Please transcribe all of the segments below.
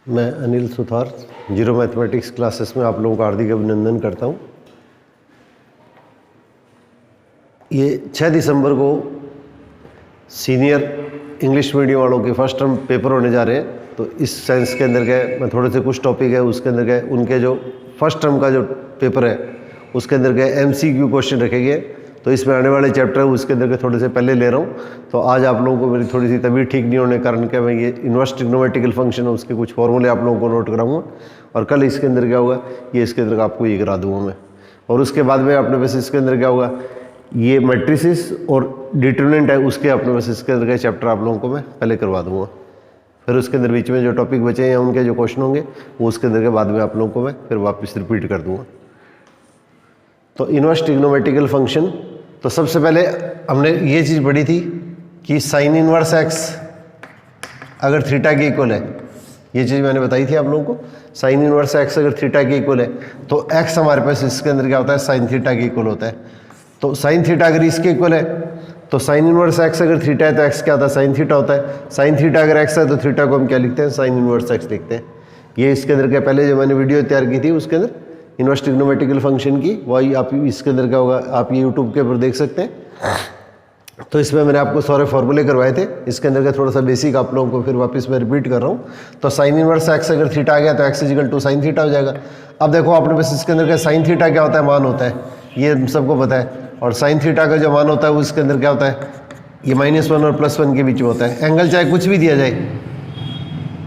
मैं Anil Suthar zero mathematics classes में आप लोगों का हार्दिक अभिनंदन करता हूँ। ये 6 दिसंबर को सीनियर इंग्लिश मीडियम वालों के फर्स्ट टर्म पेपर होने जा रहे हैं। तो इस साइंस के अंदर के मैं थोड़े से कुछ टॉपिक है उसके अंदर के उनके जो फर्स्ट टर्म का जो पेपर है उसके अंदर के MCQ क्वेश्चन रखे गए। तो इसमें आने वाले चैप्टर है उसके अंदर के थोड़े से पहले ले रहा हूँ। तो आज आप लोगों को मेरी थोड़ी सी तबीयत ठीक नहीं होने के कारण क्या मैं ये इन्वर्स ट्रिग्नोमेट्रिकल फंक्शन है उसके कुछ फॉर्मूले आप लोगों को नोट कराऊंगा और कल इसके अंदर क्या होगा ये इसके अंदर आपको ये करा दूंगा मैं। और उसके बाद में अपने पास इसके अंदर क्या होगा ये मैट्रिसेस और डिटरमिनेंट है उसके अपने पास इसके अंदर का चैप्टर आप लोगों को मैं पहले करवा दूंगा। फिर उसके अंदर बीच में जो टॉपिक बचे हैं उनके जो क्वेश्चन होंगे वो उसके अंदर के बाद में आप लोगों को मैं फिर वापस रिपीट कर दूंगा। तो इन्वर्स ट्रिग्नोमेट्रिकल फंक्शन, तो सबसे पहले हमने ये चीज़ पढ़ी थी कि साइन इनवर्स एक्स अगर थीटा के इक्वल है, ये चीज़ मैंने बताई थी आप लोगों को। साइन इनवर्स एक्स अगर थीटा के इक्वल है तो एक्स हमारे पास इसके अंदर क्या होता है साइन थीटा के इक्वल होता है। तो साइन थीटा अगर इसके इक्वल है तो साइन इनवर्स एक्स अगर थीटा है तो एक्स क्या होता है साइन थीटा होता है। साइन थीटा अगर एक्स है तो थीटा को हम क्या लिखते हैं साइन इनवर्स एक्स लिखते हैं। ये इसके अंदर क्या पहले जो मैंने वीडियो तैयार की थी उसके अंदर इन्वर्स ट्रिग्नोमेट्रिकल फंक्शन की वही आप इसके अंदर क्या होगा आप ये यूट्यूब के ऊपर देख सकते हैं। तो इसमें मैंने आपको सारे फॉर्मूले करवाए थे। इसके अंदर का थोड़ा सा बेसिक आप लोगों को फिर वापस मैं रिपीट कर रहा हूँ। तो साइन इनवर्स एक्स अगर थीटा आ गया तो X equal to sine theta हो जाएगा। अब देखो आपने बस इसके अंदर का साइन थीटा क्या होता है मान होता है, ये सबको पता है। और साइन थीटा का जो मान होता है उसके अंदर क्या होता है ये -1 और +1 के बीच में होता है। एंगल चाहे कुछ भी दिया जाए,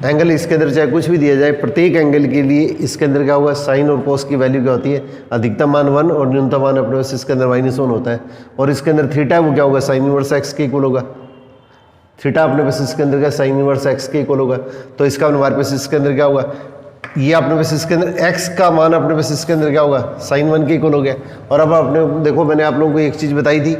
एंगल इसके अंदर चाहे कुछ भी दिया जाए, प्रत्येक एंगल के लिए इसके अंदर क्या होगा साइन और कोस की वैल्यू क्या होती है अधिकतम मान 1 और न्यूनतम मान अपने पास इसके अंदर -1 होता है। और इसके अंदर थीटा है वो क्या होगा साइन इनवर्स एक्स के इक्वल होगा। थीटा अपने पास इसके अंदर क्या साइन इनवर्स एक्स के इक्वल होगा। तो इसका हमारे पास इसके अंदर क्या होगा ये अपने पास इसके अंदर एक्स का मान अपने पास इसके अंदर क्या होगा साइन 1 के इक्वल हो गया। और अब आपने देखो मैंने आप लोगों को एक चीज़ बताई थी,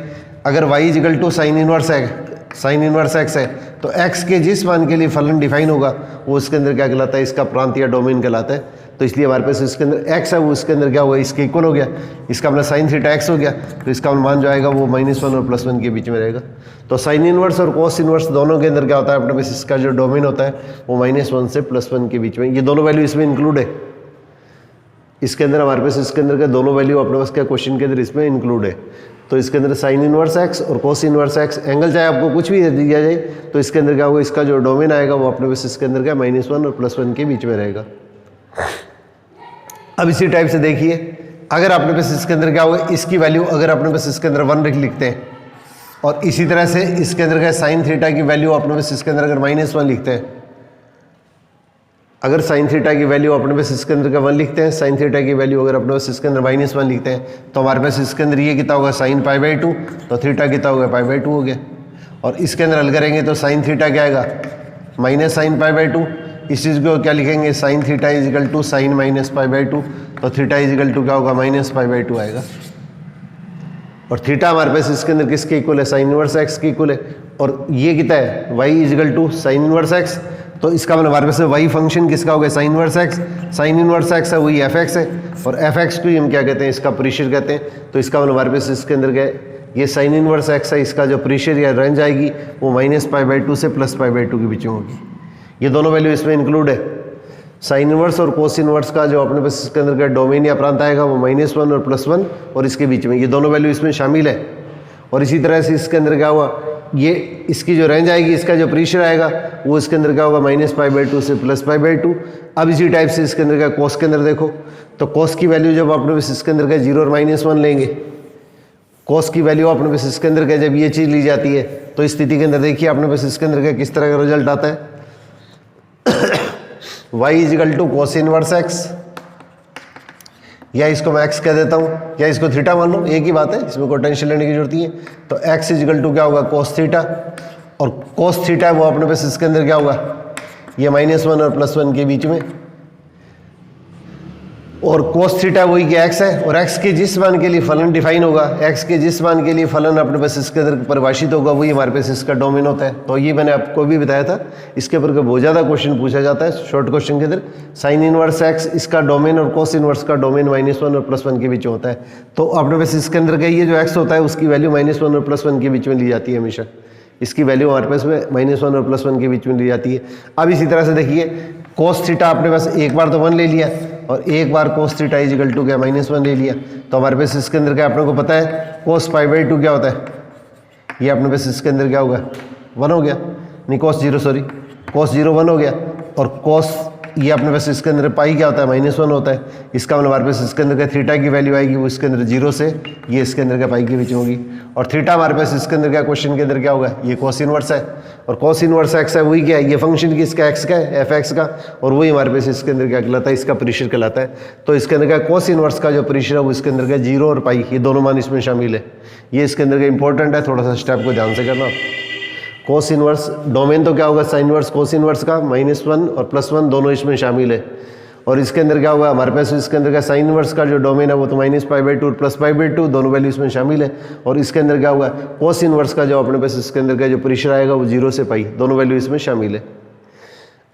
अगर Y equal to sine inverse X है तो एक्स के जिस मान के लिए फलन डिफाइन होगा वो उसके अंदर क्या कहलाता है इसका प्रांत या डोमेन कहलाता है। तो इसलिए हमारे पास इसके अंदर एक्स है वो इसके अंदर क्या होगा इसके इक्वल हो गया। इसका अपना साइन थीटा एक्स हो गया तो इसका मान जो आएगा वो -1 और +1 के बीच में रहेगा। तो साइन इनवर्स और कोस इनवर्स दोनों के अंदर क्या होता है अपने पास इसका जो डोमेन होता है वो -1 से +1 के बीच में, ये दोनों वैल्यू इसमें इंक्लूड है। इसके अंदर हमारे पास इसके अंदर का दोनों वैल्यू अपने पास क्या क्वेश्चन के अंदर इसमें इंक्लूड है। तो इसके अंदर साइन इनवर्स एक्स और कोस इनवर्स एक्स, एंगल चाहे आपको कुछ भी दिया जाए तो इसके अंदर क्या होगा इसका जो डोमेन आएगा वो अपने पास इसके अंदर क्या -1 और +1 के बीच में रहेगा। अब इसी टाइप से देखिए अगर अपने पास इसके अंदर क्या होगा इसकी वैल्यू अगर अपने पास इसके अंदर 1 लिखते हैं और इसी तरह से इसके अंदर क्या साइन थीटा की वैल्यू अपने पास इसके अंदर अगर -1 लिखते हैं, अगर साइन थीटा की वैल्यू अपने पास इसके अंदर का 1 लिखते हैं, साइन थीटा की वैल्यू अगर अपने पास इसके अंदर -1 लिखते हैं तो हमारे पास इसके अंदर ये कितना होगा साइन π/2 तो थीटा कितना होगा π/2 हो गया। और इसके अंदर हल करेंगे तो साइन थीटा क्या आएगा माइनस साइन π/2। इस चीज़ को क्या लिखेंगे sine theta equal to sine -π/2 तो थीटा इजिकल टू क्या होगा -π/2 आएगा। और थीटा हमारे पास इसके अंदर किसके इक्वल है साइन इनवर्स एक्स के इक्वल है। और ये कितना है y is equal to sine inverse X, तो इसका मतलब हमारे पास y फंक्शन किसका होगा sine inverse X. Sine inverse X है वही f(x) है और f(x) को ही हम क्या कहते हैं इसका प्रीशियर कहते हैं। तो इसका मतलब हमारे पास इसके अंदर क्या ये साइन इनवर्स एक्स है इसका जो प्रीशियर या रेंज आएगी वो -π/2 से +π/2 के बीच में होगी। ये दोनों वैल्यू इसमें इंक्लूड है। साइन इनवर्स और कोस इनवर्स का जो अपने पास इसके अंदर का डोमेन या प्रांत आएगा वो -1 और +1 और इसके बीच में ये दोनों वैल्यू इसमें शामिल है। और इसी तरह से इसके अंदर क्या हुआ ये इसकी जो रेंज आएगी इसका जो प्रीशियर आएगा वो इसके अंदर क्या होगा -π/2 से +π/2। अब इसी टाइप से इसके अंदर का कोस के अंदर देखो तो कोस की वैल्यू जब अपने पास इसके अंदर का 0 और -1 लेंगे, कोस की वैल्यू अपने पास इसके अंदर का जब ये चीज़ ली जाती है तो इस स्थिति के अंदर देखिए अपने पास इसके अंदर का किस तरह का रिजल्ट आता है y is equal to cos inverse X, या इसको मैं x कह देता हूँ या इसको थीटा मान लो, एक ही बात है इसमें कोई टेंशन लेने की जरूरत नहीं है। तो x इजिकल टू क्या होगा कोस थीटा और कोस थीटा वो अपने पास इसके अंदर क्या होगा ये -1 और +1 के बीच में। और कोस थीटा वही कि x है और x के जिस मान के लिए फलन डिफाइन होगा, x के जिस मान के लिए फलन अपने पास इसके अंदर परिभाषित होगा वही हमारे पास इसका डोमेन होता है। तो ये मैंने आपको भी बताया था, इसके ऊपर बहुत ज़्यादा क्वेश्चन पूछा जाता है शॉर्ट क्वेश्चन के अंदर। साइन इनवर्स एक्स इसका डोमेन और कोस इनवर्स का डोमेन -1 और +1 के बीच में होता है। तो अपने पास इसके अंदर का ये जो x होता है उसकी वैल्यू -1 और +1 के बीच में ली जाती है हमेशा। इसकी वैल्यू हमारे पास में -1 और +1 के बीच में ली जाती है। अब इसी तरह से देखिए कोस थीटा आपने बस एक बार तो 1 ले लिया और एक बार cos theta is equal to क्या -1 ले लिया। तो हमारे पास इसके अंदर क्या अपने को पता है कोस π/2 क्या होता है, ये अपने पास इसके अंदर क्या होगा 1 हो गया, नहीं कोस 0 सॉरी कोस 0 1 हो गया, और कोस ये अपने पास इसके अंदर पाई क्या होता है -1 होता है। इसका मतलब हमारे पास इसके अंदर क्या थीटा की वैल्यू आएगी वो इसके अंदर 0 से ये इसके अंदर क्या पाई के बीच में होगी, और थीटा हमारे पास इसके अंदर क्या क्वेश्चन के अंदर क्या होगा ये कोस इनवर्स है, और कोस इनवर्स एक्स है वही क्या है ये फंक्शन किसका एक्स का है f(x) का, और वही हमारे पास इसके अंदर क्या कहलाता है इसका प्रेशर कहलाता है। तो इसके अंदर क्या कोस इनवर्स का जो प्रेशर है वो इसके अंदर क्या 0 और पाई ये दोनों मान इसमें शामिल है। ये इसके अंदर का इंपॉर्टेंट है, थोड़ा सा स्टेप को ध्यान से करना। कोस इनवर्स डोमेन तो क्या होगा साइन इनवर्स कोस इनवर्स का -1 और +1 दोनों इसमें शामिल है, और इसके अंदर क्या होगा हमारे पास इसके अंदर का साइन इनवर्स का जो डोमेन है वो तो -π/2 और +π/2 दोनों वैल्यू इसमें शामिल है, और इसके अंदर क्या होगा कोस इनवर्स का जो अपने पास इसके अंदर का जो प्रेशर आएगा वो 0 से पाई दोनों वैल्यू इसमें शामिल है।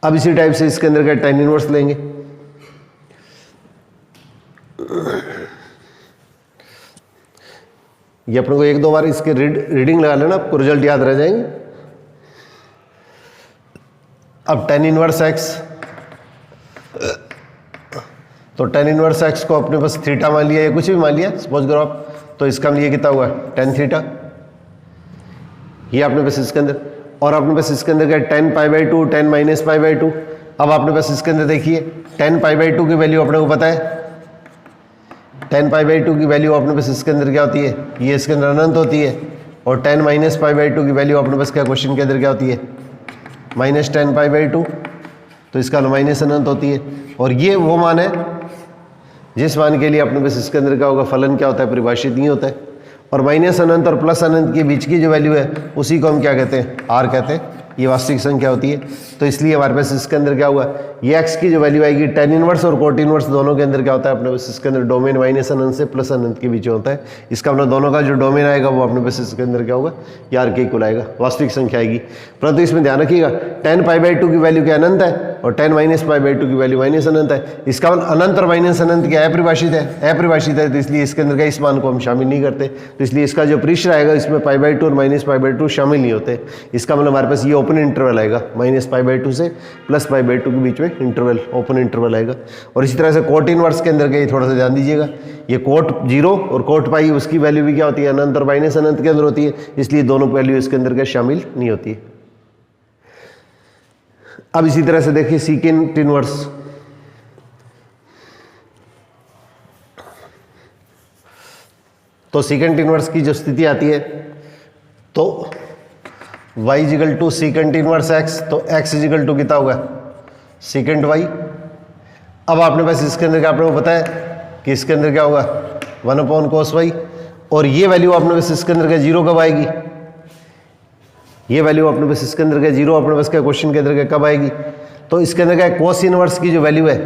अब इसी टाइप से इसके अंदर का tan इनवर्स लेंगे। ये अपने को 1-2 बार इसके रीडिंग लगा लेना, आपको रिजल्ट याद रह जाएंगे। अब tan इनवर्स x, तो tan इनवर्स x को अपने पास थीटा मान लिया या कुछ भी मान लिया सपोज करो आप, तो इसका लिए कितना हुआ tan थीटा, ये अपने पास इसके अंदर, और अपने पास इसके अंदर क्या tan π/2 tan -π/2। अब आपने पास इसके अंदर देखिए tan π/2 की वैल्यू अपने को पता है, tan π/2 की वैल्यू अपने पास इसके अंदर क्या होती है ये इसके अंदर अनंत होती है, और tan -π/2 की वैल्यू अपने पास क्या क्वेश्चन के अंदर क्या होती है -tan π/2, तो इसका माइनस अनंत होती है, और ये वो मान है जिस मान के लिए अपने पास इसके अंदर क्या होगा फलन क्या होता है परिभाषित नहीं होता है, और माइनस अनंत और प्लस अनंत के बीच की जो वैल्यू है उसी को हम क्या कहते हैं r कहते हैं, ये वास्तविक संख्या होती है। तो इसलिए हमारे पास इसके अंदर क्या हुआ ये x की जो वैल्यू आएगी tan इनवर्स और कोट इनवर्स दोनों के अंदर क्या होता है अपने पास इसके अंदर डोमेन माइनस अनंत से प्लस अनंत के बीच होता है। इसका मतलब दोनों का जो डोमेन आएगा वो अपने पास इसके अंदर क्या होगा ये r के इक्वल आएगा, वास्तविक संख्या आएगी। परंतु इसमें ध्यान रखिएगा tan π/2 की वैल्यू क्या अनंत है और tan -π/2 की वैल्यू माइनस अनंत है। इसका मतलब अनंत और माइनस अनंत क्या अपरिभाषित है, तो इसलिए इसके अंदर क्या इस मान को हम शामिल नहीं करते। तो इसलिए इसका जो प्रेशर आएगा इसमें π/2 और -π/2 शामिल नहीं होते। इसका मतलब हमारे पास ये ओपन इंटरवल आएगा -π/2 से +π/2 के बीच में इंटरवल ओपन इंटरवल आएगा। और इसी तरह से कोट इनवर्स के अंदर क्या थोड़ा सा ध्यान दीजिएगा, ये कोट 0 और कोट पाई उसकी वैल्यू भी क्या होती है अनंत और माइनस अनंत के अंदर होती है, इसलिए दोनों वैल्यू इसके अंदर क्या शामिल नहीं होती है। अब इसी तरह से देखिए सीकेंट इनवर्स, तो सीकेंट इनवर्स की जो स्थिति आती है तो y is equal to secant inverse x, तो x इजिकल टू कितना होगा सीकेंट y। अब आपने पास इसके अंदर क्या आपने को पता है कि इसके अंदर क्या होगा 1/cos y, और ये वैल्यू आपने पास इसके अंदर क्या 0 कब आएगी, ये वैल्यू अपने पास इसके अंदर क्या 0 अपने पास क्या क्वेश्चन के अंदर क्या कब आएगी, तो इसके अंदर क्या कोस इनवर्स की जो वैल्यू है,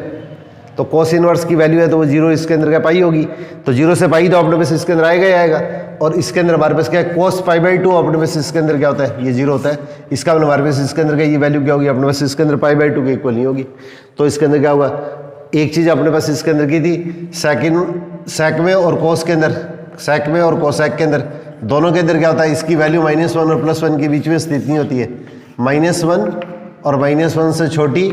तो कोस इनवर्स की वैल्यू है तो वो 0 इसके अंदर क्या पाई होगी, तो 0 से पाई तो अपने पास इसके अंदर आएगा ही आएगा। और इसके अंदर हमारे पास क्या है कोस π/2 अपने पास इसके अंदर क्या होता है ये 0 होता है। इसका मतलब हमारे पास इसके अंदर क्या ये वैल्यू क्या होगी अपने पास इसके अंदर π/2 के इक्वल नहीं होगी। तो इसके अंदर क्या होगा एक चीज़ अपने पास इसके अंदर की थी सेक में और कोस के अंदर, सेक में और कोसेक के अंदर दोनों के अंदर क्या होता है इसकी वैल्यू -1 और +1 के बीच में स्थित नहीं होती है। -1 और -1 से छोटी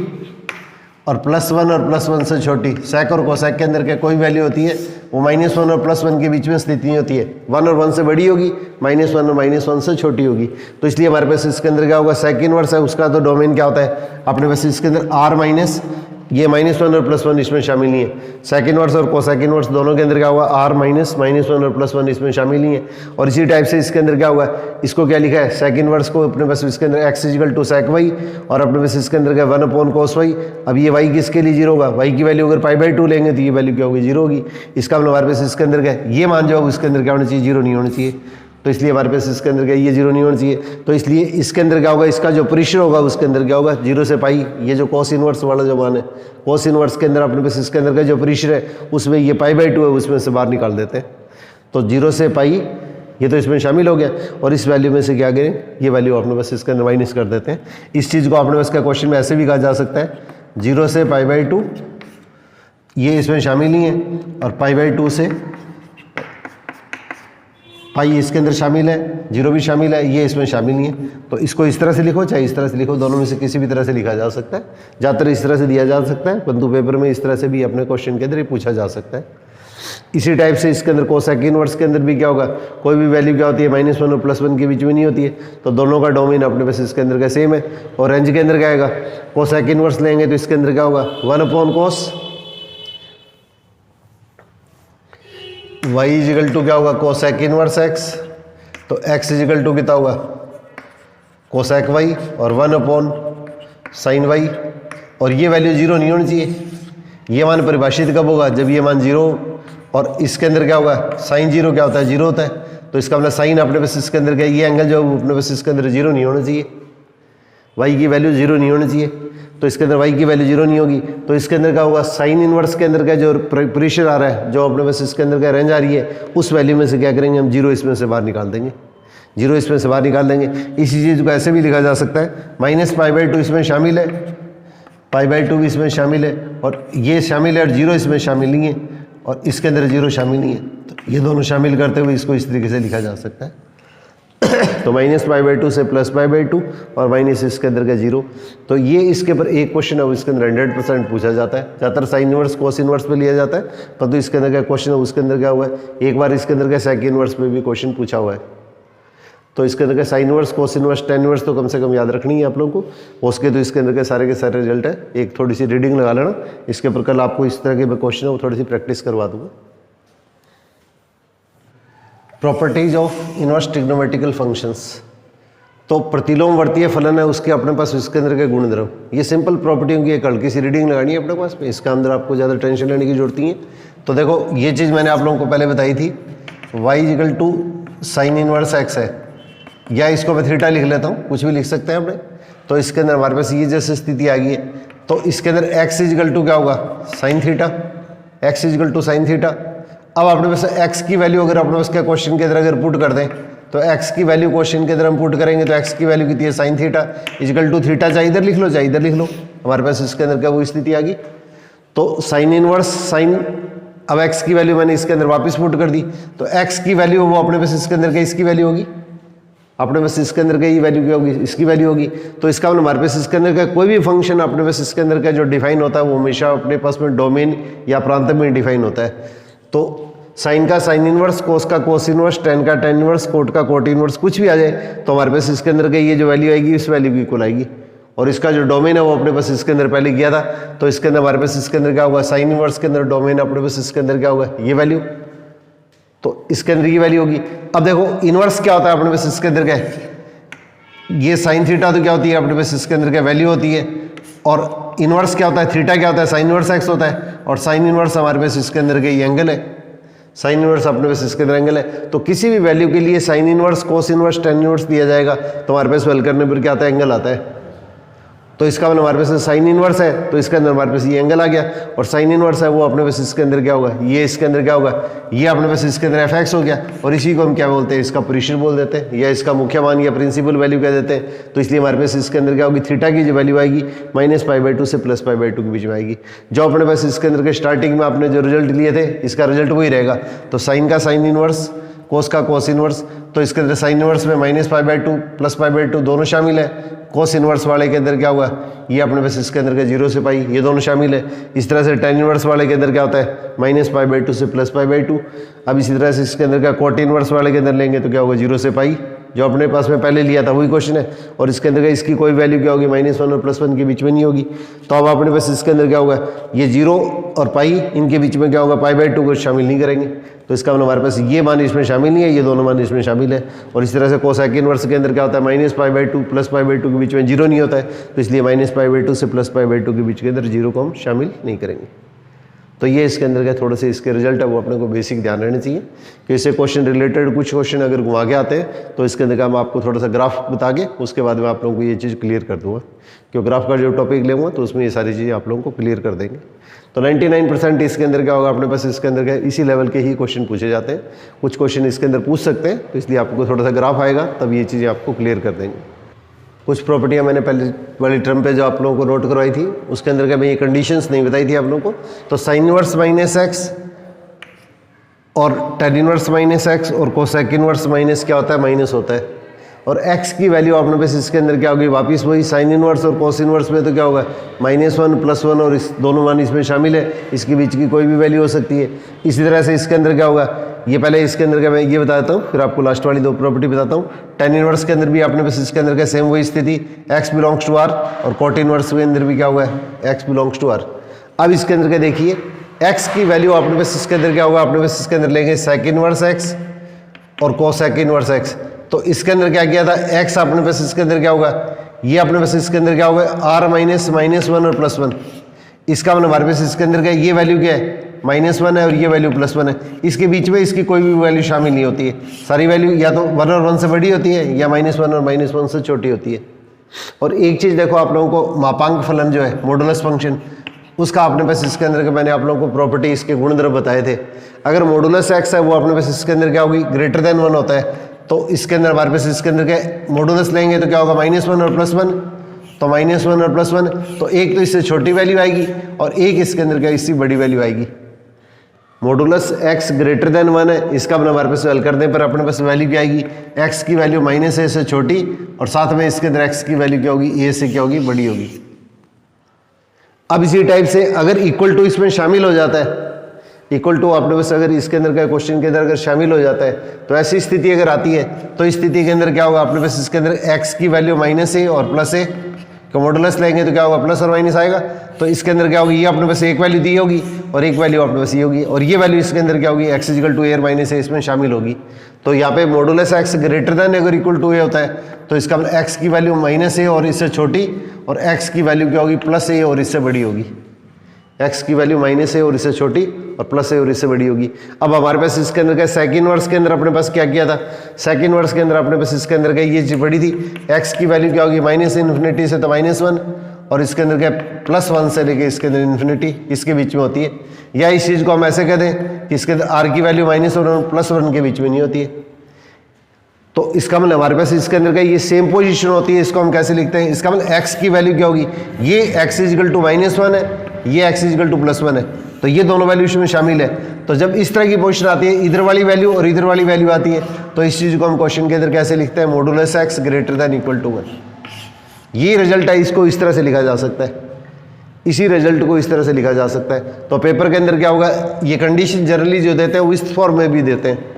और +1 और +1 से छोटी, सेक और कोसेक के अंदर क्या कोई वैल्यू होती है वो -1 और +1 के बीच में स्थित नहीं होती है। 1 और 1 से बड़ी होगी, -1 और -1 से छोटी होगी। तो इसलिए हमारे पास इसके अंदर क्या होगा सेक इनवर्स है उसका तो डोमेन क्या होता है अपने पास इसके अंदर r माइनस ये -1 और +1 इसमें शामिल नहीं है। सेक इनवर्स और कोसेक इनवर्स दोनों के अंदर क्या होगा r माइनस -1 और +1 इसमें शामिल नहीं है। और इसी टाइप से इसके अंदर क्या होगा इसको क्या लिखा है सेक इनवर्स को अपने पास इसके अंदर x is equal to sec y और अपने पास इसके अंदर क्या 1/cos y। अब ये y किसके लिए 0 होगा, y की वैल्यू अगर π/2 लेंगे तो ये वैल्यू क्या होगी 0 होगी। इसका मतलब हमारे पास इसके अंदर क्या ये मान जो इसके अंदर क्या होना चाहिए 0 नहीं होना चाहिए। तो इसलिए हमारे पास इसके अंदर क्या ये 0 नहीं होना चाहिए। तो इसलिए इसके अंदर क्या होगा इसका जो प्रेशर होगा उसके अंदर क्या होगा 0 से पाई, ये जो कोस इनवर्स वाला जो मान है कोस इनवर्स के अंदर अपने पास इसके अंदर का जो प्रेशर है उसमें ये π/2 है उसमें से बाहर निकाल देते हैं। तो 0 से पाई ये तो इसमें शामिल हो गया और इस वैल्यू में से क्या करें ये वैल्यू अपने पास इसके अंदर माइनस कर देते हैं। इस चीज़ को अपने पास का क्वेश्चन में ऐसे भी कहा जा सकता है 0 से π/2 ये इसमें शामिल नहीं है और π/2 से पाई इसके अंदर शामिल है, जीरो भी शामिल है, ये इसमें शामिल नहीं है। तो इसको इस तरह से लिखो चाहे इस तरह से लिखो, दोनों में से किसी भी तरह से लिखा जा सकता है। ज़्यादातर इस तरह से दिया जा सकता है, परंतु पेपर में इस तरह से भी अपने क्वेश्चन के अंदर ही पूछा जा सकता है। इसी टाइप से इसके अंदर कोसेक इनवर्स के अंदर भी क्या होगा, कोई भी वैल्यू क्या होती है -1 और +1 के बीच में नहीं होती है, तो दोनों का डोमेन अपने पास इसके अंदर का सेम है। और रेंज के अंदर क्या आएगा, कोसेक इनवर्स लेंगे तो इसके अंदर क्या होगा 1/cos y = क्या होगा कोसेक इनवर्स x, तो x = कितना होगा कोसेक y और 1/sin y, और ये वैल्यू 0 नहीं होनी चाहिए। ये मान परिभाषित कब होगा, जब ये मान 0 और इसके अंदर क्या होगा sin 0 क्या होता है 0 होता है, तो इसका मतलब साइन अपने पास इसके अंदर क्या, ये एंगल जो अपने पास इसके अंदर 0 नहीं होना चाहिए, y की वैल्यू 0 नहीं होनी चाहिए, तो इसके अंदर y की वैल्यू 0 नहीं होगी, तो इसके अंदर क्या होगा साइन इनवर्स के अंदर का जो प्रेशर आ रहा है, जो अपने पास इसके अंदर का रेंज आ रही है, उस वैल्यू में से क्या करेंगे हम 0 इसमें से बाहर निकाल देंगे, 0 इसमें से बाहर निकाल देंगे। इसी चीज़ को ऐसे भी लिखा जा सकता है -π/2 इसमें शामिल है, π/2 भी इसमें शामिल है, और ये शामिल है और 0 इसमें शामिल नहीं है, और इसके अंदर 0 शामिल नहीं है, तो ये दोनों शामिल करते हुए इसको इस तरीके से लिखा जा सकता है। तो -π/2 से +π/2 और माइनस इसके अंदर का 0। तो ये इसके ऊपर एक क्वेश्चन है, इसके अंदर 100% पूछा जाता है। ज़्यादातर साइन इनवर्स कोस इनवर्स पे लिया जाता है, परंतु इसके अंदर का क्वेश्चन है उसके अंदर क्या हुआ है, एक बार इसके अंदर का सेक इनवर्स पे भी क्वेश्चन पूछा हुआ है। तो इसके अंदर का sine inverse cos inverse tan inverse तो कम से कम याद रखनी है आप लोगों को। उसके तो इसके अंदर के सारे रिजल्ट है, एक थोड़ी सी रीडिंग लगा लेना इसके ऊपर। कल आपको इस तरह के क्वेश्चन है वो थोड़ी सी प्रैक्टिस करवा दूंगा। Properties of inverse trigonometrical functions. तो प्रतिलोम वर्तीय फलन है उसके अपने पास इसके अंदर के गुणधर्म, ये सिंपल प्रॉपर्टियों की एक हल्की सी रीडिंग लगानी है अपने पास में, इसके अंदर आपको ज़्यादा टेंशन लेने की जरूरत नहीं है। तो देखो ये चीज़ मैंने आप लोगों को पहले बताई थी, y = sin इनवर्स x है, या इसको मैं थीटा लिख लेता हूँ, कुछ भी लिख सकते हैं अपने। तो इसके अंदर हमारे पास ये जैसे स्थिति आ गई है, तो इसके अंदर x = क्या होगा sin theta, x = sin theta. अब अपने पास x की वैल्यू अगर अपने पास क्या क्वेश्चन के अंदर अगर पुट कर दें, तो x की वैल्यू क्वेश्चन के अंदर हम पुट करेंगे तो x की वैल्यू कितनी है sin थीटा = थीटा, चाहे इधर लिख लो चाहे इधर लिख लो, हमारे पास इसके अंदर क्या वो स्थिति आ गई। तो साइन इनवर्स साइन, अब x की वैल्यू मैंने इसके अंदर वापस पुट कर दी, तो x की वैल्यू वो अपने पास इसके अंदर क्या इसकी वैल्यू होगी, अपने पास इसके अंदर का ये वैल्यू क्या होगी इसकी वैल्यू होगी। तो इसका मतलब हमारे पास इसके अंदर का कोई भी फंक्शन अपने पास इसके अंदर का जो डिफाइन होता है वो हमेशा अपने पास में डोमेन या प्रांत में डिफाइन होता है। तो साइन का साइन इनवर्स, कोस का कोस इनवर्स, टेन का टेन इनवर्स, कोट का कोट इनवर्स, कुछ भी आ जाए तो हमारे पास इसके अंदर का ये जो वैल्यू आएगी इस वैल्यू की इक्वल आएगी। और इसका जो डोमेन है वो अपने पास इसके अंदर पहले किया था, तो इसके अंदर हमारे पास इसके अंदर क्या होगा साइन इनवर्स के अंदर डोमेन अपने पास इसके अंदर क्या होगा ये वैल्यू, तो इसके अंदर की वैल्यू होगी। अब देखो इनवर्स क्या होता है अपने पास इसके अंदर क्या है, ये साइन थीटा तो क्या होती है अपने पास इसके अंदर क्या वैल्यू होती है, और इनवर्स क्या होता है थीटा क्या होता है साइन इनवर्स एक्स होता है, और साइन इनवर्स हमारे पास इसके अंदर का ये एंगल है, साइन इनवर्स अपने पास इसके अंदर एंगल है। तो किसी भी वैल्यू के लिए sine inverse cos inverse tan inverse दिया जाएगा तो हमारे पास वेल करने पर क्या आता है एंगल आता है। तो इसका मतलब हमारे पास साइन इनवर्स है तो इसके अंदर हमारे पास ये एंगल आ गया, और साइन इनवर्स है वो अपने पास इसके अंदर क्या होगा ये इसके अंदर क्या होगा ये अपने पास इसके अंदर fx हो गया, और इसी को हम क्या बोलते हैं इसका प्रेशर बोल देते हैं, या इसका मुख्य मान या प्रिंसिपल वैल्यू कह देते हैं। तो इसलिए हमारे पास इसके अंदर क्या होगी थीटा की जो वैल्यू आएगी -π/2 से +π/2 के बीच में आएगी। जो अपने पास इसके अंदर के स्टार्टिंग में आपने जो रिजल्ट लिए थे इसका रिजल्ट वही रहेगा। तो साइन का साइन इनवर्स, कोस का कोस इनवर्स, तो इसके अंदर साइन इनवर्स में -π/2 +π/2 दोनों शामिल है। कोस इनवर्स वाले के अंदर क्या हुआ ये अपने पास इसके अंदर का 0 से पाई ये दोनों शामिल है। इस तरह से टेन इनवर्स वाले के अंदर क्या होता है -π/2 से +π/2। अब इसी तरह से इसके अंदर का कोट इनवर्स वाले के अंदर लेंगे तो क्या होगा 0 से पाई, जो अपने पास में पहले लिया था वही क्वेश्चन है, और इसके अंदर का इसकी कोई वैल्यू क्या होगी -1 और +1 के बीच में नहीं होगी। तो अब अपने पास इसके अंदर क्या होगा ये 0 और पाई इनके बीच में क्या होगा π/2 को शामिल नहीं करेंगे, तो इसका मतलब हमारे पास ये मान इसमें शामिल नहीं है, ये दोनों मान इसमें शामिल है। और इस तरह से कोसेक इनवर्स के अंदर क्या होता है -π/2 +π/2 के बीच में 0 नहीं होता है, तो इसलिए -π/2 से +π/2 के बीच के अंदर 0 को हम शामिल नहीं करेंगे। तो ये इसके अंदर का थोड़े से इसके रिजल्ट है वो अपने को बेसिक ध्यान रहने चाहिए कि इससे क्वेश्चन रिलेटेड कुछ क्वेश्चन अगर घुमा के आते हैं तो इसके अंदर का मैं आपको थोड़ा सा ग्राफ बता के उसके बाद में आप लोगों को ये चीज़ क्लियर कर दूंगा, क्योंकि ग्राफ का जो टॉपिक लेंगे तो उसमें ये सारी चीज़ें आप लोगों को क्लियर कर देंगे। तो 99% इसके अंदर क्या होगा अपने पास इसके अंदर का इसी लेवल के ही क्वेश्चन पूछे जाते हैं, कुछ क्वेश्चन इसके अंदर पूछ सकते हैं, तो इसलिए आपको थोड़ा सा ग्राफ आएगा तब ये चीज़ें आपको क्लियर कर देंगे। कुछ प्रॉपर्टियां मैंने पहले वाली टर्म पे जो आप लोगों को नोट करवाई थी उसके अंदर का मैं ये कंडीशंस नहीं बताई थी आप लोगों को। तो साइन इनवर्स -x और tan इनवर्स माइनस एक्स और कोसेक इनवर्स माइनस क्या होता है, माइनस होता है। और x की वैल्यू आपने बस इसके अंदर क्या होगी, वापस वही साइन इनवर्स और कोस इनवर्स में तो क्या होगा -1 +1 और इस दोनों मान इसमें शामिल है, इसके बीच की कोई भी वैल्यू हो सकती है। इसी तरह से इसके अंदर क्या होगा, ये पहले इसके अंदर क्या मैं ये बता देता हूँ, फिर आपको लास्ट वाली 2 प्रॉपर्टी बताता हूँ। tan इनवर्स के अंदर भी आपने बस इसके अंदर क्या सेम वही स्थिति, x बिलोंग्स टू r, और cot इनवर्स के अंदर भी क्या हुआ है, x बिलोंग्स टू r। अब इसके अंदर क्या देखिए, x की वैल्यू आपने बस इसके अंदर क्या होगा, आपने बस इसके अंदर लेंगे sec इनवर्स x और कोसेक इनवर्स x। तो इसके अंदर क्या किया था, x आपने बस इसके अंदर क्या होगा, ये आपने बस इसके अंदर क्या होगा r -1 और +1। इसका मतलब हमारे पास इसके अंदर क्या, ये वैल्यू क्या है -1 है और ये वैल्यू +1 है। इसके बीच में इसकी कोई भी वैल्यू शामिल नहीं होती है, सारी वैल्यू या तो 1 और 1 से बड़ी होती है या -1 और -1 से छोटी होती है। और एक चीज़ देखो, आप लोगों को मापांक फलन जो है मॉडुलस फंक्शन, उसका आपने बस इसके अंदर मैंने आप लोगों को प्रॉपर्टी इसके गुणधर्म बताए थे। अगर मॉडुलस एक्स है वो आपने बस इसके अंदर क्या होगी, ग्रेटर देन 1 होता है, तो इसके अंदर हमारे पास इसके अंदर क्या मॉडुलस लेंगे तो क्या होगा -1 और +1, तो -1 और +1, तो एक तो इससे छोटी वैल्यू आएगी और एक इसके अंदर क्या इससे बड़ी वैल्यू आएगी। मॉडुलस x ग्रेटर देन 1 है, इसका अपना हमारे पास हल करने पर अपने पास वैल्यू क्या आएगी, x की वैल्यू -a से छोटी और साथ में इसके अंदर x की वैल्यू क्या होगी, a से क्या होगी, बड़ी होगी। अब इसी टाइप से अगर इक्वल टू इसमें शामिल हो जाता है, इक्वल टू आपने बस अगर इसके अंदर का क्वेश्चन के अंदर अगर शामिल हो जाता है, तो ऐसी स्थिति अगर आती है तो इस स्थिति के अंदर क्या होगा, आपने बस इसके अंदर x की वैल्यू -a और +a का मॉडुलस लेंगे तो क्या होगा, प्लस और माइनस आएगा। तो इसके अंदर क्या होगी, ये आपने बस एक वैल्यू दी होगी और एक वैल्यू आपने बस ये होगी, और ये वैल्यू इसके अंदर क्या होगी, x = a - a इसमें शामिल होगी। तो यहाँ पे मॉडुलस x ग्रेटर देन अगर इक्वल टू a होता है तो इसका x की वैल्यू -a और इससे छोटी, और x की वैल्यू क्या होगी, +a और इससे बड़ी होगी। x की वैल्यू -a और इससे छोटी और +a और इससे बड़ी होगी। अब हमारे पास इसके अंदर क्या, सेक इनवर्स के अंदर अपने पास क्या किया था, सेक इनवर्स के अंदर अपने पास इसके अंदर क्या ये चीज बड़ी थी, x की वैल्यू क्या होगी, -∞ से तो -1 और इसके अंदर क्या +1 से लेके इसके अंदर इन्फिनिटी इसके बीच में होती है। या इस चीज़ को हम ऐसे कह दें कि इसके अंदर r की वैल्यू -1 और +1 के बीच में नहीं होती है। तो इसका मतलब हमारे पास इसके अंदर का ये सेम पोजीशन होती है, इसको हम कैसे लिखते हैं, इसका मतलब x की वैल्यू क्या होगी, ये x = -1 है, ये x = +1 है, तो ये दोनों वैल्यू इसमें शामिल है। तो जब इस तरह की पोजीशन आती है, इधर वाली वैल्यू और इधर वाली वैल्यू आती है, तो इस चीज़ को हम क्वेश्चन के अंदर कैसे लिखते हैं, modulus x greater than equal to 1। ये रिजल्ट है, इसको इस तरह से लिखा जा सकता है, इसी रिजल्ट को इस तरह से लिखा जा सकता है। तो पेपर के अंदर क्या होगा, ये कंडीशन जनरली जो देते हैं वो इस फॉर्म में भी देते हैं।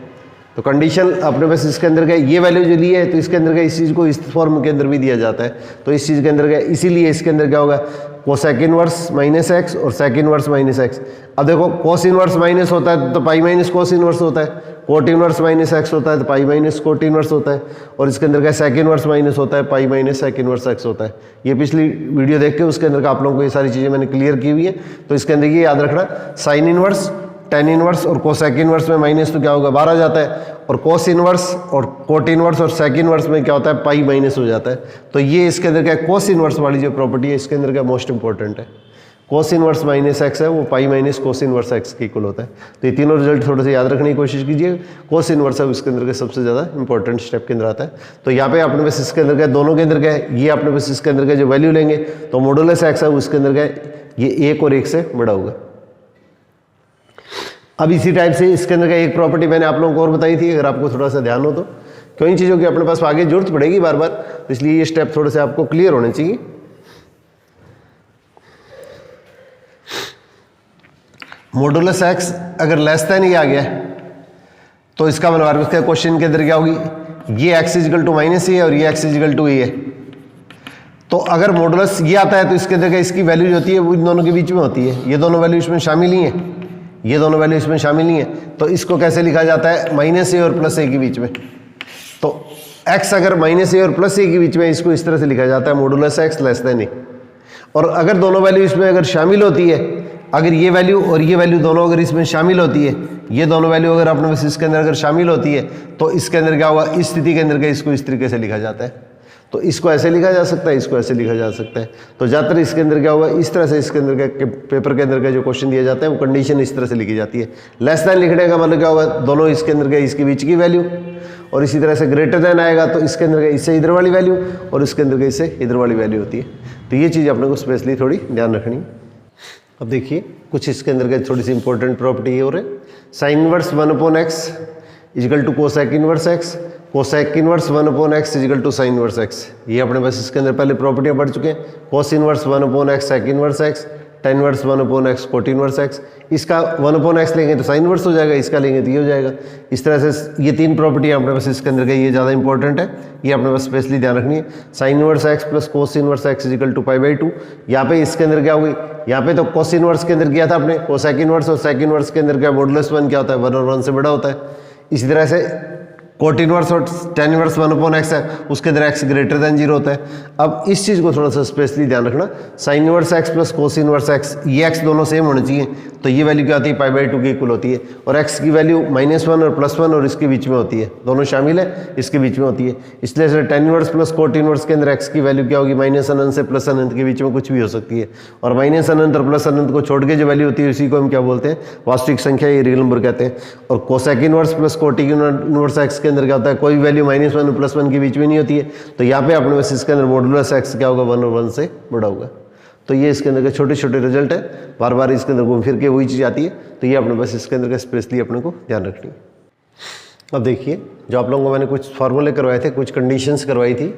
तो कंडीशन अपने पास इसके अंदर का ये वैल्यू जो ली है, तो इसके अंदर का इस चीज़ को इस फॉर्म के अंदर भी दिया जाता है। तो इस चीज़ के अंदर का इसीलिए इसके अंदर क्या होगा, कोसेक इनवर्स -x और सेक इनवर्स -x। अब देखो कोस इनवर्स माइनस होता है तो पाई माइनस कोस इनवर्स होता है, कोट इनवर्स -x होता है तो पाई माइनस कोट इनवर्स होता है, और इसके अंदर का सेक इनवर्स माइनस होता है, pi minus sec inverse x होता है। ये पिछली वीडियो देख के उसके अंदर का आप लोगों को ये सारी चीज़ें मैंने क्लियर की हुई है। तो इसके अंदर ये याद रखना, साइन इनवर्स, टेन इनवर्स और कोसेक इनवर्स में माइनस तो क्या होगा, 12 आ जाता है, और कोस इनवर्स और कोट इनवर्स और सेक इनवर्स में क्या होता है, पाई माइनस हो जाता है। तो ये इसके अंदर क्या, कोस इनवर्स वाली जो प्रॉपर्टी है इसके अंदर क्या मोस्ट इंपॉर्टेंट है, कोस इनवर्स -x है वो pi minus cos inverse x के इक्वल होता है। तो ये तीनों रिजल्ट थोड़े से याद रखने की कोशिश कीजिए। कोस इनवर्स है इसके अंदर का सबसे ज़्यादा इंपॉर्टेंट स्टेप के अंदर आता है। तो यहाँ पे आपने बस इसके अंदर क्या, दोनों के अंदर क्या है, ये आपने बस इसके अंदर का जो वैल्यू लेंगे तो मॉडुलस x है उसके अंदर क्या है, ये 1 और 1 से बड़ा होगा। अब इसी टाइप से इसके अंदर का एक प्रॉपर्टी मैंने आप लोगों को और बताई थी, अगर आपको थोड़ा सा ध्यान हो तो, क्यों इन चीज़ों की अपने पास आगे जरूरत पड़ेगी बार बार, तो इसलिए ये स्टेप थोड़े से आपको क्लियर होने चाहिए। मॉडुलस x अगर लेस देन ये आ गया तो इसका मतलब इसका क्वेश्चन के अंदर क्या होगी, ये x = -a और ये x = a है। तो अगर मॉडुलस ये आता है तो इसके अंदर क्या, इसकी वैल्यू जो होती है वो इन दोनों के बीच में होती है, ये दोनों वैल्यू इसमें शामिल नहीं है, ये दोनों वैल्यू इसमें शामिल नहीं है। तो इसको कैसे लिखा जाता है, -a और +a के बीच में। तो x अगर -a और +a के बीच में, इसको इस तरह से लिखा जाता है, modulus x less than a। और अगर दोनों वैल्यू इसमें अगर शामिल होती है, अगर ये वैल्यू और ये वैल्यू दोनों अगर इसमें शामिल होती है, ये दोनों वैल्यू अगर अपने बस इसके अंदर अगर शामिल होती है, तो इसके अंदर क्या होगा, इस स्थिति के अंदर क्या, इसको इस तरीके से लिखा जाता है। तो इसको ऐसे लिखा जा सकता है, इसको ऐसे लिखा जा सकता है। तो ज़्यादातर इसके अंदर क्या होगा, इस तरह से इसके अंदर का पेपर के अंदर का जो क्वेश्चन दिया जाता है वो कंडीशन इस तरह से लिखी जाती है। लेस देन लिखने का मतलब क्या होगा, दोनों इसके अंदर का इसके बीच की वैल्यू, और इसी तरह से ग्रेटर देन आएगा तो इसके अंदर का इससे इधर वाली वैल्यू और इसके अंदर का इससे इधर वाली वैल्यू होती है। तो ये चीज़ अपने को स्पेशली थोड़ी ध्यान रखनी। अब देखिए कुछ इसके अंदर के थोड़ी सी इंपॉर्टेंट प्रॉपर्टी है और sine inverse 1/x is equal to cosec inverse x, cosec inverse 1/x is equal to sine inverse x। ये अपने पास इसके अंदर पहले प्रॉपर्टियां पढ़ चुके हैं। Cos inverse 1/x sec inverse x, tan inverse 1/x cot inverse x। इसका 1/x लेंगे तो साइन इनवर्स हो जाएगा, इसका लेंगे तो ये हो जाएगा। इस तरह से ये तीन प्रॉपर्टियां अपने पास इसके अंदर के, ये ज़्यादा इंपॉर्टेंट है, ये अपने पास स्पेशली ध्यान रखनी है। Sine inverse x plus cos inverse x is equal to π/2। यहाँ पे इसके अंदर क्या होगी, यहाँ पे तो कोस इनवर्स के अंदर किया था आपने कोसेक इनवर्स, और सेक इनवर्स के अंदर क्या मॉडुलस 1 क्या होता है, 1 और 1 से बड़ा होता है। इसी तरह से कोट इनवर्स और tan इनवर्स 1/x है, उसके अंदर x ग्रेटर देन 0 होता है। अब इस चीज़ को थोड़ा सा स्पेशली ध्यान रखना, sign inverse x plus cos inverse x, ये x दोनों सेम होने चाहिए, तो ये वैल्यू क्या होती है, π/2 के इक्वल होती है। और x की वैल्यू -1 और +1 और इसके बीच में होती है, दोनों शामिल है, इसके बीच में होती है। इसलिए से tan inverse plus cot inverse के अंदर x की वैल्यू क्या होगी, -अनंत से प्लस अनंत के बीच में कुछ भी हो सकती है। और -अनंत और प्लस अनंत को छोड़ के जो वैल्यू होती है उसी को हम क्या बोलते हैं, वास्तविक संख्या, ये रियल नंबर कहते हैं। और कोसेक इनवर्स प्लस कोटिक इनवर्स x के अंदर क्या होता है, कोई वैल्यू -1 और +1 के बीच में नहीं होती है, तो यहाँ पे अपने पास इसके अंदर मॉडुलस x क्या होगा, 1 और 1 से बड़ा होगा। तो ये इसके अंदर के छोटे छोटे रिजल्ट है, बार बार इसके अंदर घूम फिर के वही चीज़ आती है, तो ये अपने पास इसके अंदर का स्पेशली अपने को ध्यान रखनी है। अब देखिए जो आप लोगों को मैंने कुछ फार्मूले करवाए थे, कुछ कंडीशंस करवाई थी,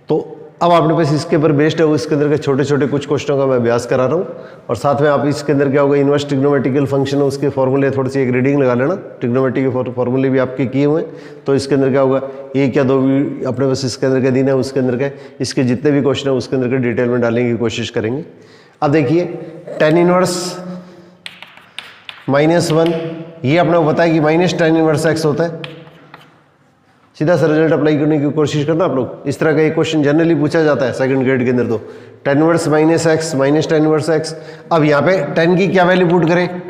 तो अब आपने पास इसके ऊपर बेस्ड है वो इसके अंदर के छोटे छोटे कुछ क्वेश्चनों का मैं अभ्यास करा रहा हूँ। और साथ में आप इसके अंदर क्या होगा, इनवर्स ट्रिग्नोमेट्रिकल फंक्शन है उसके फॉर्मूले थोड़ी सी एक रीडिंग लगा लेना, ट्रिग्नोमेट्री के फॉर्मूले भी आपके किए हुए हैं। तो इसके अंदर क्या होगा, एक या दो भी अपने पास इसके अंदर के दिन है, उसके अंदर के इसके जितने भी क्वेश्चन है उसके अंदर के डिटेल में डालने की कोशिश करेंगे। अब देखिए tan इनवर्स -1, ये अपने को पता है कि -tan इनवर्स x होता है। सीधा सा रिजल्ट अप्लाई करने की कोशिश करना आप लोग। इस तरह का एक क्वेश्चन जनरली पूछा जाता है सेकंड ग्रेड के अंदर, तो tan inverse -x -tan inverse x। अब यहाँ पे tan की क्या वैल्यू पुट करें,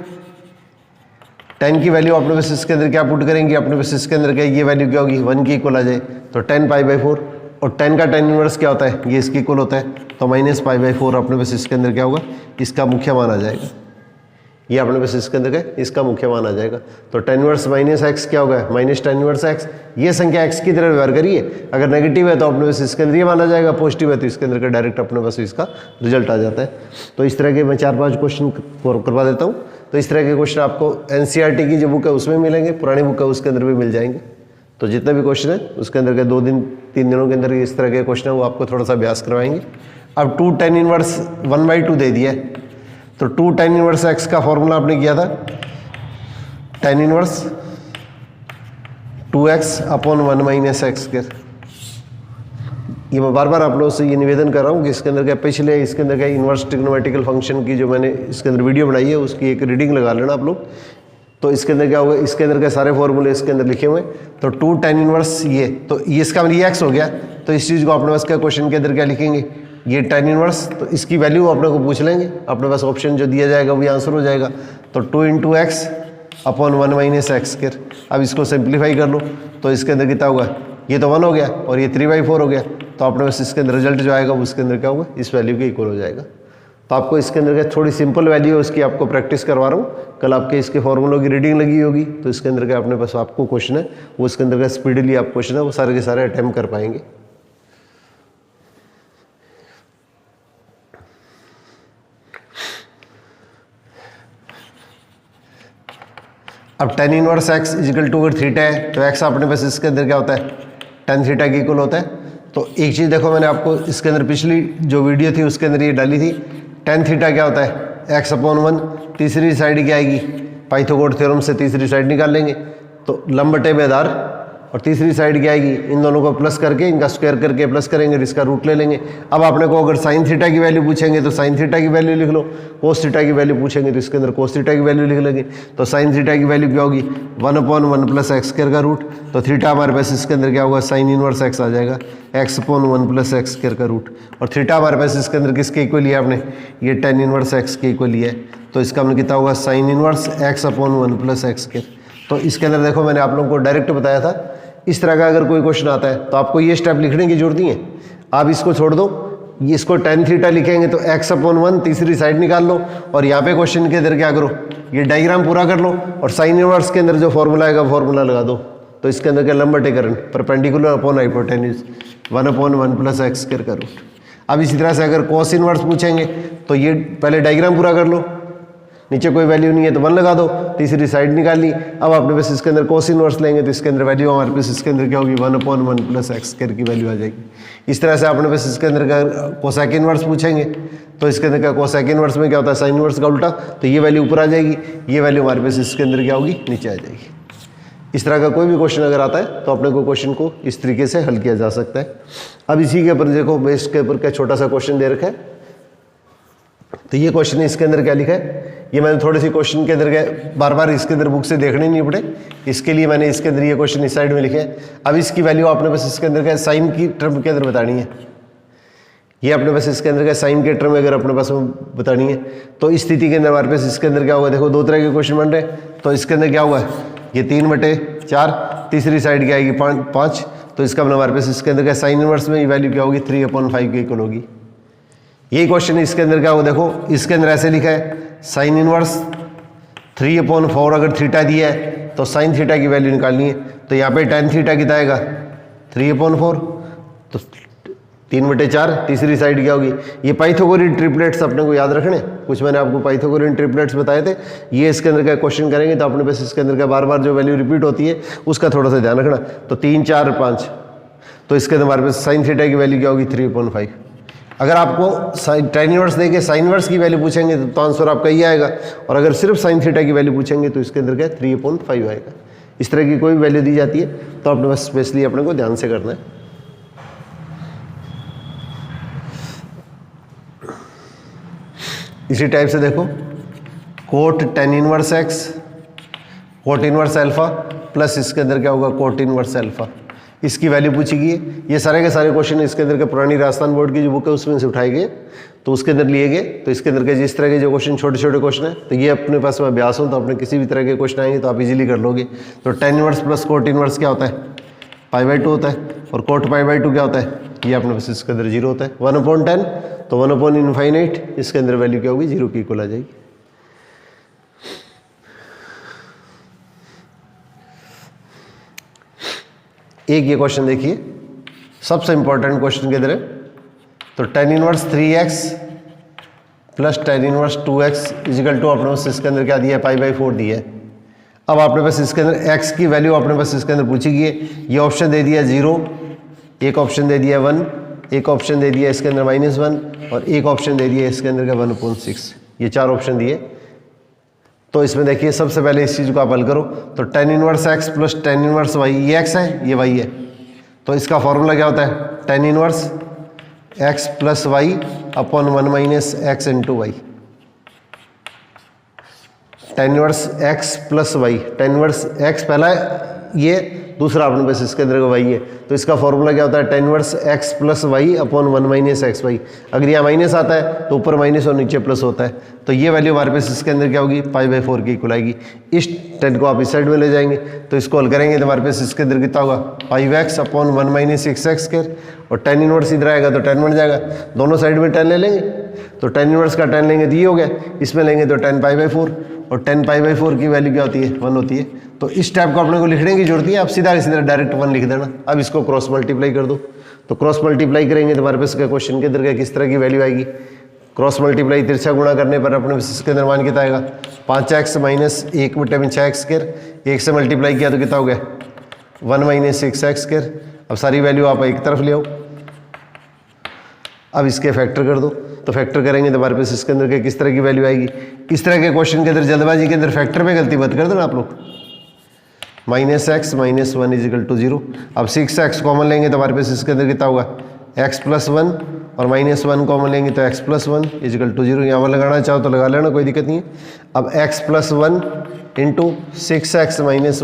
tan की वैल्यू अपने पास इसके अंदर क्या पुट करेंगे, अपने पास इसके अंदर क्या, ये वैल्यू क्या होगी, 1 की इक्वल आ जाए, तो tan π/4। और tan का tan इनवर्स क्या होता है, ये इसके इक्वल होता है, तो -π/4 अपने पास इसके अंदर क्या होगा, इसका मुख्य मान आ जाएगा। ये अपने पास इसके अंदर क्या, इसका मुख्य मान आ जाएगा। तो tan इनवर्स -x क्या होगा, -tan इनवर्स x। ये संख्या x की तरह व्यवहार करिए, अगर नेगेटिव है तो अपने पास इसके अंदर ये माना जाएगा, पॉजिटिव है तो इसके अंदर का डायरेक्ट अपने पास इसका रिजल्ट आ जाता है। तो इस तरह के मैं 4-5 क्वेश्चन करवा देता हूँ। तो इस तरह के क्वेश्चन आपको NCERT की जो बुक है उसमें मिलेंगे, पुरानी बुक है उसके अंदर भी मिल जाएंगे। तो जितने भी क्वेश्चन है उसके अंदर के 2-3 दिनों के अंदर इस तरह के क्वेश्चन है वो आपको थोड़ा सा अभ्यास करवाएंगे। अब 2 tan इनवर्स 1/2 दे दिया है, तो 2 tan इनवर्स x का फॉर्मूला आपने किया था tan इनवर्स 2x/1 - x²। ये मैं बार बार आप लोगों से ये निवेदन कर रहा हूँ कि इसके अंदर क्या, पिछले इसके अंदर क्या इनवर्स ट्रिग्नोमेट्रिकल फंक्शन की जो मैंने इसके अंदर वीडियो बनाई है उसकी एक रीडिंग लगा लेना आप लोग। तो इसके अंदर क्या होगा, इसके अंदर के सारे फॉर्मूले इसके अंदर लिखे हुए हैं। तो 2 tan इनवर्स ये, तो ये इसका मतलब ये x हो गया, तो इस चीज़ को अपने पास क्या क्वेश्चन के अंदर क्या लिखेंगे, ये tan इनवर्स, तो इसकी वैल्यू अपने को पूछ लेंगे, अपने पास ऑप्शन जो दिया जाएगा वही आंसर हो जाएगा। तो 2 × x/1 - x²। अब इसको सिंप्लीफाई कर लो, तो इसके अंदर कितना होगा, ये तो 1 हो गया और ये 3/4 हो गया, तो अपने पास इसके अंदर रिजल्ट जो आएगा उसके अंदर क्या होगा, इस वैल्यू के इक्वल हो जाएगा। तो आपको इसके अंदर क्या थोड़ी सिंपल वैल्यू है उसकी आपको प्रैक्टिस करवा रहा हूँ। कल आपके इसके फॉर्मूलों की रीडिंग लगी होगी, तो इसके अंदर क्या अपने पास आपको क्वेश्चन है वो इसके अंदर का स्पीडली आप क्वेश्चन है वो सारे के सारे अटैम्प्ट कर पाएंगे। अब tan inverse x is equal to अगर थीटा है तो x अपने पास इसके अंदर क्या होता है, tan थीटा के इक्वल होता है। तो एक चीज़ देखो, मैंने आपको इसके अंदर पिछली जो वीडियो थी उसके अंदर ये डाली थी, tan थीटा क्या होता है, x/1। तीसरी साइड क्या आएगी, पाइथागोरस थ्योरम से तीसरी साइड निकाल लेंगे, तो लंब बटे में आधार, और तीसरी साइड क्या आएगी, इन दोनों को प्लस करके इनका स्क्वायर करके प्लस करेंगे, इसका रूट ले लेंगे। अब आपने को अगर साइन थीटा की वैल्यू पूछेंगे तो साइन थीटा की वैल्यू लिख लो, कोस थीटा की वैल्यू पूछेंगे तो इसके अंदर कोस थीटा की वैल्यू लिख लेंगे। तो साइन थीटा की वैल्यू क्या होगी, 1/1 + x² का रूट, तो थीटा हमारे पास इसके अंदर क्या होगा, साइन इनवर्स x आ जाएगा, x/1 + x² का रूट। और थीटा हमारे पास इसके अंदर किसके इक्वल लिया आपने, ये tan इनवर्स x के इक्वल लिया है, तो इसका मतलब कितना होगा, साइन इनवर्स x/1 + x²। तो इसके अंदर देखो मैंने आप लोगों को डायरेक्ट बताया था, इस तरह का अगर कोई क्वेश्चन आता है तो आपको ये स्टेप लिखने की जरूरत नहीं है, आप इसको छोड़ दो, इसको tan थीटा लिखेंगे तो x/1 तीसरी साइड निकाल लो, और यहाँ पे क्वेश्चन के अंदर क्या करो, ये डायग्राम पूरा कर लो, और साइन इनवर्स के अंदर जो फॉर्मूला आएगा फॉर्मूला लगा दो। तो इसके अंदर क्या, लंब बटे करण, परपेंडिकुलर अपॉन हाइपोटेन्यूज, 1/1 + x² का रूट। अब इसी तरह से अगर कॉस इनवर्स पूछेंगे तो ये पहले डायग्राम पूरा कर लो, नीचे कोई वैल्यू नहीं है तो 1 लगा दो, तीसरी साइड निकाल ली। अब आपने बस इसके अंदर कोस इनवर्स लेंगे तो इसके अंदर वैल्यू हमारे पास इसके अंदर क्या होगी 1/1 प्लस एक्स स्क्वायर की वैल्यू आ जाएगी। इस तरह से आपने बस इसके अंदर का कोसेक इनवर्स पूछेंगे तो इसके अंदर का कोसेक इनवर्स में क्या होता है साइन इनवर्स का उल्टा, तो ये वैल्यू ऊपर आ जाएगी, ये वैल्यू हमारे पास इसके अंदर क्या होगी नीचे आ जाएगी। इस तरह का कोई भी क्वेश्चन अगर आता है तो अपने को क्वेश्चन को इस तरीके से हल किया जा सकता है। अब इसी के ऊपर देखो बेस के ऊपर क्या छोटा सा क्वेश्चन दे रखा है, तो ये क्वेश्चन इसके अंदर क्या लिखा है, ये मैंने थोड़ी सी क्वेश्चन के अंदर क्या बार बार इसके अंदर बुक से देखने नहीं पड़े, इसके लिए मैंने इसके अंदर ये क्वेश्चन इस साइड में लिखे हैं। अब इसकी वैल्यू आपने बस इसके अंदर क्या साइन की टर्म के अंदर बतानी है, ये अपने पास इसके अंदर क्या साइन के टर्म अगर अपने पास बतानी है तो इस स्थिति के अंदर हमारे पास इसके अंदर क्या होगा, देखो दो तरह के क्वेश्चन बन रहे हैं, तो इसके अंदर क्या हुआ ये 3/4, तीसरी साइड क्या आएगी 5, तो इसका मतलब हमारे पास इसके अंदर क्या साइन इनवर्स में ये वैल्यू क्या होगी 3/5 के इक्वल होगी। यही क्वेश्चन इसके अंदर क्या होगा, देखो इसके अंदर ऐसे लिखा है साइन इनवर्स 3/4, अगर थीटा दिया है तो साइन थीटा की वैल्यू निकालनी है, तो यहाँ पे tan थीटा कितना आएगा 3/4, तो 3/4, तीसरी साइड क्या होगी, ये पाइथागोरियन ट्रिपलेट्स अपने को याद रखने, कुछ मैंने आपको पाइथागोरियन ट्रिपलेट्स बताए थे, ये इसके अंदर का क्वेश्चन करेंगे तो अपने पास इसके अंदर का बार बार जो वैल्यू रिपीट होती है उसका थोड़ा सा ध्यान रखना। तो 3, 4, 5, तो इसके अंदर हमारे पास साइन थीटा की वैल्यू क्या होगी 3/5। अगर आपको tan इनवर्स देके साइन इनवर्स की वैल्यू पूछेंगे तो आंसर आपका ये आएगा, और अगर सिर्फ साइन थीटा की वैल्यू पूछेंगे तो इसके अंदर क्या 3/5 आएगा। इस तरह की कोई वैल्यू दी जाती है तो अपने पास स्पेशली अपने को ध्यान से करना है। इसी टाइप से देखो cot tan inverse X, cot inverse alpha plus इसके अंदर क्या होगा कोट इनवर्स अल्फा, इसकी वैल्यू पूछी गई है। ये सारे के सारे क्वेश्चन इसके अंदर के पुरानी राजस्थान बोर्ड की जो बुक है उसमें से उठाए गए, तो उसके अंदर लिए गए। तो इसके अंदर के जिस तरह के जो क्वेश्चन छोटे छोटे क्वेश्चन है तो ये अपने पास में अभ्यास हो, तो अपने किसी भी तरह के क्वेश्चन आएंगे तो आप इजीली कर लोगे। तो tan inverse plus cot inverse क्या होता है π/2 होता है, और कोट π/2 क्या होता है, ये अपने पास इसके अंदर 0 होता है। 1/10 तो 1/∞, इसके अंदर वैल्यू क्या होगी 0 की इक्वल आ जाएगी। एक ये क्वेश्चन देखिए सबसे इंपॉर्टेंट क्वेश्चन किधर है, तो tan inverse 3x plus tan inverse 2x is equal to अपने पास इसके अंदर क्या दिया है π/4 दिया है। अब आपने पास इसके अंदर x की वैल्यू अपने पास इसके अंदर पूछी गई है, ये ऑप्शन दे दिया 0, एक ऑप्शन दे दिया 1, एक ऑप्शन दे दिया इसके अंदर -1, और एक ऑप्शन दे दिया इसके अंदर का 1/6, ये 4 ऑप्शन दिए। तो इसमें देखिए सबसे पहले इस चीज़ को आप हल करो, तो tan inverse x plus tan inverse y, ये x है ये y है, तो इसका फॉर्मूला क्या होता है tan inverse x plus y upon 1 - x into Y. tan inverse x plus y, tan inverse x पहला ये, दूसरा अपने पास इसके अंदर का y है, तो इसका फॉर्मूला क्या होता है tan inverse x plus y upon 1 - xy। अगर यहाँ माइनस आता है तो ऊपर माइनस और नीचे प्लस होता है, तो ये वैल्यू हमारे पास इसके अंदर क्या होगी π/4 की इक्वल आएगी। इस 10 को आप इस साइड में ले जाएंगे तो इसको हल करेंगे तो हमारे पास इसके अंदर कितना होगा 5x अपॉन 1 - 6x स्क्वायर, और tan इनवर्स इधर आएगा तो tan बन जाएगा, दोनों साइड में tan ले लेंगे, तो tan इनवर्स का tan लेंगे तो ये हो गया, इसमें लेंगे तो tan π/4, और tan π/4 की वैल्यू क्या होती है 1 होती है। तो इस टाइप को अपने को लिखने की जरूरत नहीं है, आप सीधा डायरेक्ट 1 लिख देना। अब इसको क्रॉस मल्टीप्लाई कर दो, तो क्रॉस मल्टीप्लाई करेंगे तो हमारे पास का क्वेश्चन के अंदर का किस तरह की वैल्यू आएगी, क्रॉस मल्टीप्लाई तिरछा गुणा करने पर अपने इसके अंदर मान कितना आएगा 5x माइनस 1/6x स्क्वायर, 1 से मल्टीप्लाई किया तो कितना हो गया 1 - 6x स्क्वायर। अब सारी वैल्यू आप एक तरफ ले आओ, अब इसके फैक्टर कर दो, तो फैक्टर करेंगे तो हमारे पास इसके अंदर के किस तरह की वैल्यू आएगी। इस तरह के क्वेश्चन के अंदर जल्दबाजी के अंदर फैक्टर में गलती मत कर देना आप लोग, -x - 1 = 0। अब 6x कॉमन लेंगे तो हमारे पास इसके अंदर कितना होगा x + 1, और -1 कॉमन लेंगे तो x + 1 = 0। यहाँ पर लगाना चाहो तो लगा लेना, कोई दिक्कत नहीं है। अब x + 1 इंटू 6x - 1 =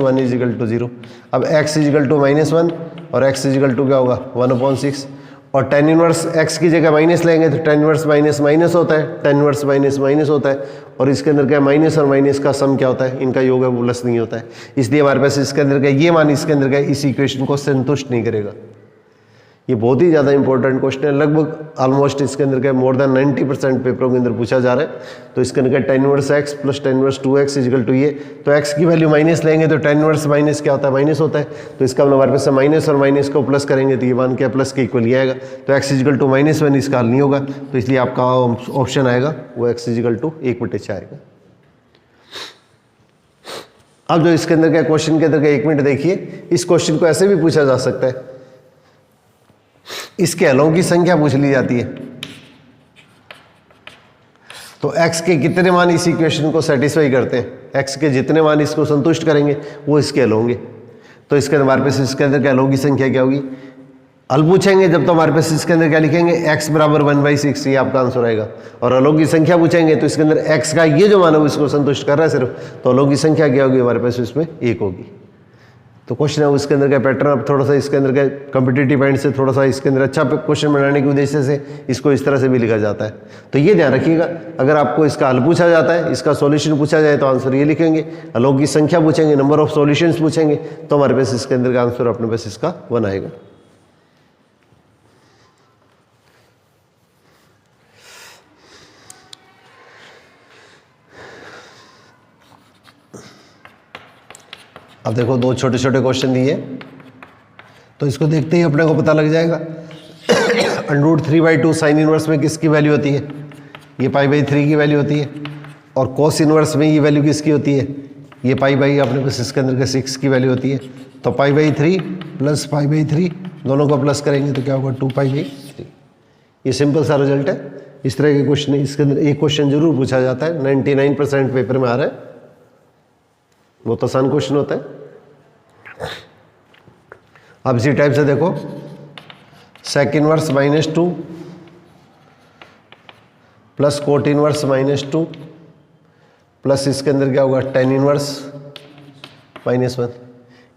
0। अब x = -1 और x क्या होगा 1/6, और tan इनवर्स x की जगह माइनस लेंगे तो tan इनवर्स माइनस होता है, tan इनवर्स माइनस होता है, और इसके अंदर क्या माइनस और माइनस का सम क्या होता है, इनका योग है वो प्लस नहीं होता है, इसलिए हमारे पास इसके अंदर का ये मान इसके अंदर का इस इक्वेशन को संतुष्ट नहीं करेगा। ये बहुत ही ज़्यादा इंपॉर्टेंट क्वेश्चन है, लगभग ऑलमोस्ट इसके अंदर का मोर देन 90% पेपरों के अंदर पूछा जा रहा है। तो इसके अंदर का tan inverse x plus tan inverse 2x = ये, तो x की वैल्यू माइनस लेंगे तो tan इनवर्स माइनस क्या होता है माइनस होता है, तो इसका मतलब हमारे पास माइनस और माइनस को प्लस करेंगे तो ये मान क्या प्लस के इक्वल ये आएगा, तो x = -1 इसका हल नहीं होगा, तो इसलिए आपका ऑप्शन आएगा वो x = 1/4 आएगा। अब जो इसके अंदर का क्वेश्चन के अंदर का 1 मिनट देखिए, इस क्वेश्चन को ऐसे भी पूछा जा सकता है, इसके अलों की संख्या पूछ ली जाती है, तो x के कितने मान इस इक्वेशन को सेटिस्फाई करते हैं, x के जितने मान इसको संतुष्ट करेंगे वो इसके हल होंगे। तो इसके हमारे पास इसके अंदर क्या हलों की संख्या क्या होगी, हल पूछेंगे जब तो हमारे पास इसके अंदर क्या लिखेंगे, x बराबर 1/6, ये आपका आंसर आएगा। और हलों की संख्या पूछेंगे तो इसके अंदर x का ये जो मान है वो इसको संतुष्ट कर रहा है सिर्फ, तो हलों की संख्या क्या होगी हमारे पास इसमें 1 होगी। तो क्वेश्चन है उसके अंदर का पैटर्न, अब थोड़ा सा इसके अंदर का कॉम्पिटिटिव पॉइंट से थोड़ा सा इसके अंदर अच्छा क्वेश्चन बनाने के उद्देश्य से इसको इस तरह से भी लिखा जाता है। तो ये ध्यान रखिएगा, अगर आपको इसका हल पूछा जाता है, इसका सॉल्यूशन पूछा जाए तो आंसर ये लिखेंगे, हलों की संख्या पूछेंगे, नंबर ऑफ सॉल्यूशंस पूछेंगे तो हमारे पास इसके अंदर का आंसर अपने पास इसका 1 आएगा। अब देखो 2 छोटे छोटे क्वेश्चन दिए, तो इसको देखते ही अपने को पता लग जाएगा। √3/2 साइन इनवर्स में किसकी वैल्यू होती है, ये π/3 की वैल्यू होती है, और कोस इनवर्स में ये वैल्यू किसकी होती है, ये π/, अपने पास इसके अंदर का 6 की वैल्यू होती है। तो π/3 प्लस π/3 दोनों को प्लस करेंगे तो क्या होगा 2π/3। ये सिंपल सा रिजल्ट है। इस तरह के क्वेश्चन इसके अंदर एक क्वेश्चन जरूर पूछा जाता है, 99% पेपर में आ रहा है, बहुत आसान क्वेश्चन होता है। अब इसी टाइप से देखो, sec inverse -2 plus cot inverse -2 plus इसके अंदर क्या होगा टेन इनवर्स -1।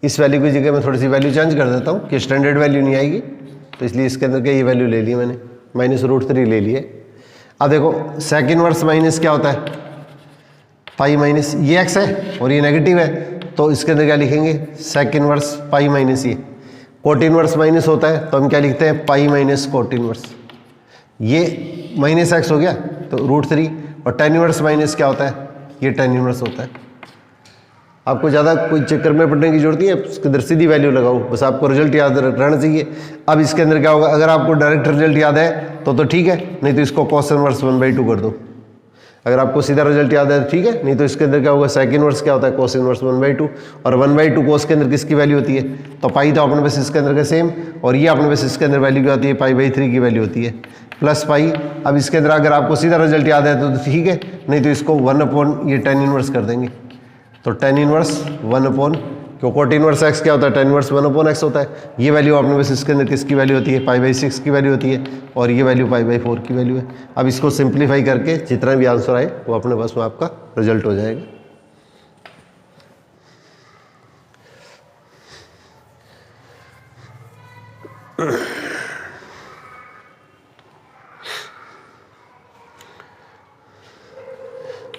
इस वैल्यू की जगह मैं थोड़ी सी वैल्यू चेंज कर देता हूँ कि स्टैंडर्ड वैल्यू नहीं आएगी, तो इसलिए इसके अंदर क्या ये वैल्यू ले ली मैंने, -√3 ले लिए। अब देखो सेक इनवर्स माइनस क्या होता है, पाई माइनस, ये x है और ये नेगेटिव है, तो इसके अंदर क्या लिखेंगे, सेक इनवर्स पाई माइनस ये। कोट इनवर्स माइनस होता है तो हम क्या लिखते हैं, पाई माइनस कोट इनवर्स। ये -x हो गया तो √3, और टेन इनवर्स माइनस क्या होता है, ये टेन इनवर्स होता है। आपको ज़्यादा कोई चक्कर में पढ़ने की जरूरत नहीं है, उसके अंदर सीधी वैल्यू लगाओ, बस आपको रिजल्ट याद रहना चाहिए। अब इसके अंदर क्या होगा, अगर आपको डायरेक्ट रिजल्ट याद है तो ठीक है, नहीं तो इसको कॉस इनवर्स 1/2 कर दो। अगर आपको सीधा रिजल्ट याद है तो ठीक है, नहीं तो इसके अंदर क्या होगा, सेक इनवर्स क्या होता है, कोस इनवर्स 1/2, और 1/2 कोस के अंदर किसकी वैल्यू होती है, तो पाई तो अपने पास इसके अंदर का सेम, और ये अपने पास इसके अंदर वैल्यू क्या होती है, π/3 की वैल्यू होती है, प्लस पाई। अब इसके अंदर अगर आपको सीधा रिजल्ट याद है तो ठीक है, नहीं तो इसको 1/, ये टेन इनवर्स कर देंगे, तो टेन इनवर्स 1/, क्यों कोट इनवर्स x क्या होता है, टेन इनवर्स 1/x होता है। ये वैल्यू अपने पास इसके अंदर किसकी वैल्यू होती है, π/6 की वैल्यू होती है, और ये वैल्यू π/4 की वैल्यू है। अब इसको सिंप्लीफाई करके जितना भी आंसर आए वो अपने पास में आपका रिजल्ट हो जाएगा।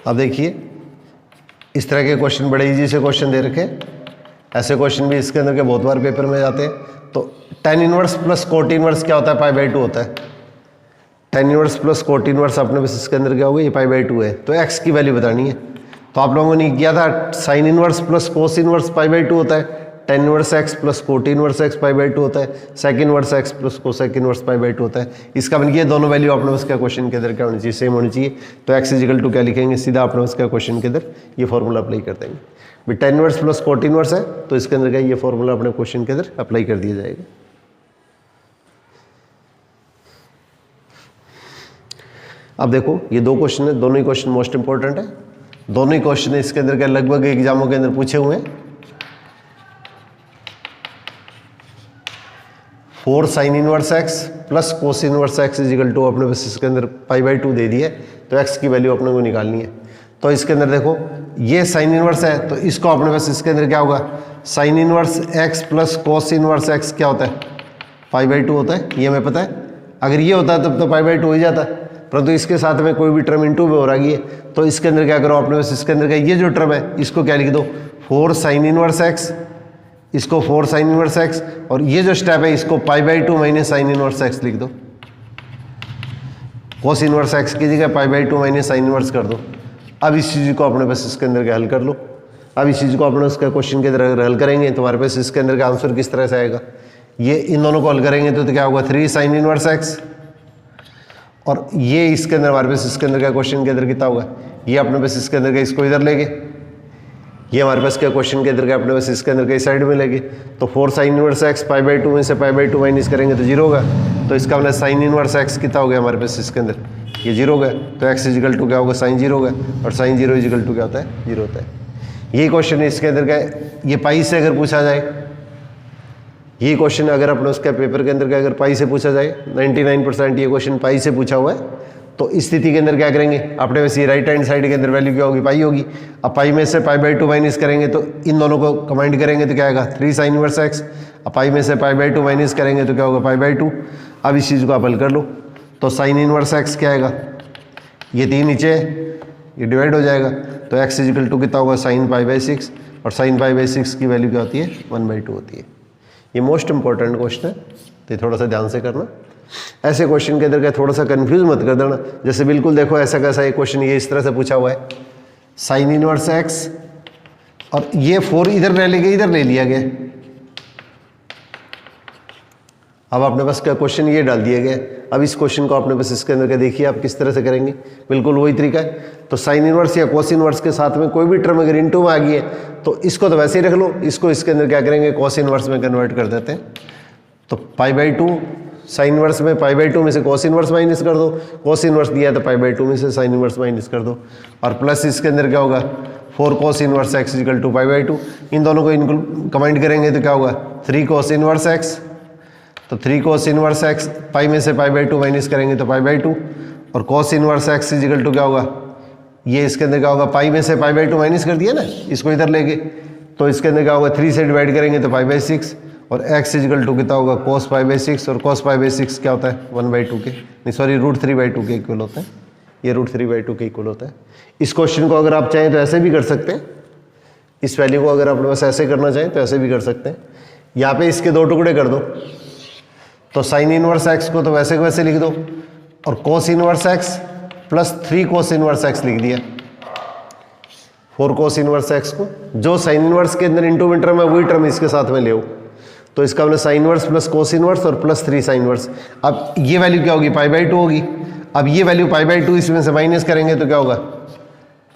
अब देखिए इस तरह के क्वेश्चन बड़े इजी से क्वेश्चन दे रखे, ऐसे क्वेश्चन भी इसके अंदर के बहुत बार पेपर में जाते हैं। तो tan inverse plus cot inverse क्या होता है, π/2 होता है। Tan inverse plus cot inverse अपने पास इसके अंदर क्या होगा, ये π/2 है, तो x की वैल्यू बतानी है। तो आप लोगों ने किया था sine inverse plus cos inverse π/2 होता है, tan inverse x plus cot inverse x π/2 होता है, sec inverse x plus cosec inverse π/2 होता है। इसका मतलब ये दोनों वैल्यू अपने पास क्या क्वेश्चन के अंदर क्या होनी चाहिए, सेम होनी चाहिए। तो x इजिकल टू क्या लिखेंगे, सीधा अपने पास क्या क्वेश्चन के अंदर ये फॉर्मूला अप्लाई कर देंगे। भी tan inverse plus cot inverse है तो इसके अंदर क्या ये फॉर्मूला अपने क्वेश्चन के अंदर अप्लाई कर दिया जाएगा। अब देखो ये दो क्वेश्चन है, दोनों ही क्वेश्चन मोस्ट इंपॉर्टेंट है, दोनों ही क्वेश्चन इसके अंदर क्या लगभग एग्जामों के अंदर पूछे हुए हैं। 4 sine inverse x plus cos inverse x is equal to अपने पास इसके अंदर π/2 दे दी है, तो x की वैल्यू अपने को निकालनी है। तो इसके अंदर देखो ये साइन इनवर्स है तो इसको अपने पास इसके अंदर क्या होगा, sine inverse x plus cos inverse x क्या होता है, π/2 होता है, ये हमें पता है। अगर ये होता है तब तो π/2 हो ही जाता है, परंतु इसके साथ में कोई भी टर्म इनटू में हो रहा है, तो इसके अंदर क्या करो अपने पास इसके अंदर का ये जो टर्म है इसको क्या लिख दो, 4 साइन इनवर्स x, इसको 4 साइन इनवर्स x, और ये जो स्टेप है इसको π/2 माइनस साइन इनवर्स x लिख दो। कोस इनवर्स x की जगह π/2 माइनस साइन इनवर्स कर दो। अब इस चीज़ को अपने पास इसके अंदर का हल कर लो। अब इस चीज़ को अपने उसका क्वेश्चन के अंदर हल करेंगे तो हमारे पास इसके अंदर का आंसर किस तरह से आएगा, ये इन दोनों को हल करेंगे तो क्या होगा 3 साइन इनवर्स x, और ये इसके अंदर हमारे पास इसके अंदर का क्वेश्चन के अंदर कितना होगा, ये अपने पास इसके अंदर का इसको इधर लेंगे, ये हमारे पास क्या क्वेश्चन के अंदर का अपने पास इसके अंदर कई साइड में लगे, तो 4 साइन इनवर्स एक्स π/2 में से π/2 माइनस करेंगे तो 0 होगा। तो इसका मतलब साइन इनवर्स एक्स कितना हो गया हमारे पास इसके अंदर, ये 0 हो गया। तो एक्स इजिकल टू क्या होगा, साइन 0 होगा, और साइन 0 इजिकल टू क्या होता है, 0 होता है। यही क्वेश्चन इसके अंदर का ये पाई से अगर पूछा जाए, ये क्वेश्चन अगर अपने उसके पेपर के अंदर का अगर पाई से पूछा जाए, 99% ये क्वेश्चन पाई से पूछा हुआ है, तो इस स्थिति के अंदर क्या करेंगे, अपने वैसे राइट हैंड साइड के अंदर वैल्यू क्या होगी, पाई होगी। अब पाई में से π/2 माइनस करेंगे तो इन दोनों को कंबाइंड करेंगे तो क्या आएगा, 3 साइन इनवर्स एक्स। अब पाई में से π/2 माइनस करेंगे तो क्या होगा, π/2। अब इस चीज़ को आप हल कर लो, तो साइन इनवर्स एक्स क्या आएगा, ये 3 नीचे ये डिवाइड हो जाएगा, तो एक्स इजिकल टू कितना होगा, साइन π/6, और साइन π/6 की वैल्यू क्या होती है, 1/2 होती है। ये मोस्ट इंपॉर्टेंट क्वेश्चन है, तो थोड़ा सा ध्यान से करना। ऐसे क्वेश्चन के अंदर क्या थोड़ा सा कंफ्यूज मत कर देना। जैसे बिल्कुल देखो ऐसा कैसा एक क्वेश्चन ये इस तरह से पूछा हुआ है, साइन इनवर्स एक्स, और ये 4 इधर ले लिया गया। अब आपने पास क्या क्वेश्चन ये डाल दिया गया। अब इस क्वेश्चन को आपने बस इसके अंदर क्या देखिए आप किस तरह से करेंगे, बिल्कुल वही तरीका है। तो साइन इनवर्स या कोस इनवर्स के साथ में कोई भी टर्म अगर इनटू में आ गई है तो इसको तो वैसे ही रख लो, इसको इसके अंदर क्या करेंगे, कोस इनवर्स में कन्वर्ट कर देते हैं। तो π/2 साइन इनवर्स में π/2 में से कोस इनवर्स माइनस कर दो, कोस इनवर्स दिया तो π/2 में से साइन इनवर्स माइनस कर दो, और प्लस इसके अंदर क्या होगा, 4 cos inverse x equal to π/2। इन दोनों को इनको कंबाइंड करेंगे तो क्या होगा, 3 कोस इनवर्स एक्स। तो 3 कोस इनवर्स एक्स, पाई में से π/2 माइनस करेंगे तो π/2, और cos inverse x equal to क्या होगा, ये इसके अंदर क्या होगा, पाई में से π/2 माइनस कर दिया ना, इसको इधर लेके, तो इसके अंदर क्या होगा, 3 से डिवाइड करेंगे तो π/6, और x इजिकल टू कितना होगा, cos π/6, और cos π/6 क्या होता है, 1/2 के, नहीं सॉरी √3/2 के इक्वल होता है। ये √3/2 के इक्वल होता है। इस क्वेश्चन को अगर आप चाहें तो ऐसे भी कर सकते हैं, इस वैल्यू को अगर अपने पास ऐसे करना चाहें तो ऐसे भी कर सकते हैं। यहाँ पे इसके 2 टुकड़े कर दो, तो साइन इनवर्स एक्स को तो वैसे के वैसे लिख दो, और कोस इनवर्स एक्स प्लस 3 कोस इनवर्स एक्स लिख दिया। 4 कोस इनवर्स एक्स को जो साइन इनवर्स के अंदर इंटू में टर्म है वही टर्म इसके साथ में ले आओ, तो इसका मतलब sign inverse plus cos inverse और प्लस 3 साइन इनवर्स। अब ये वैल्यू क्या होगी, π/2 होगी। अब ये वैल्यू π/2 इसमें से माइनस करेंगे तो क्या होगा,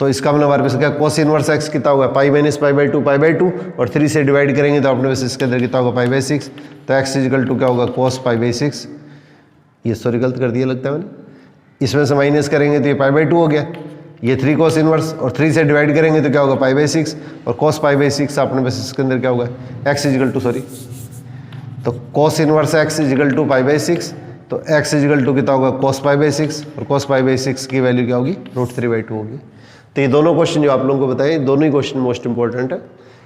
तो इसका मतलब हमारे पास क्या, कोस इनवर्स एक्स कितना होगा, पाई माइनस π/2 और 3 से डिवाइड करेंगे तो अपने पास इसके अंदर कितना होगा, π/6। तो एक्स इजिकल टू क्या होगा, कोस π/6। ये सॉरी गलत कर दिया लगता है मैंने, इसमें से माइनस करेंगे तो ये π/2 हो गया। ये 3 कोस इनवर्स और 3 से डिवाइड करेंगे तो क्या होगा, π/6, और कोस π/6 अपने पास इसके अंदर क्या होगा, एक्स इजिकल टू सॉरी, तो cos inverse x is equal to π/6, तो एक्स इजिकल टू कितना होगा, कोस π/6, और कोस π/6 की वैल्यू क्या होगी, √3/2 होगी। तो ये दोनों क्वेश्चन जो आप लोगों को बताए, दोनों ही क्वेश्चन मोस्ट इंपॉर्टेंट है।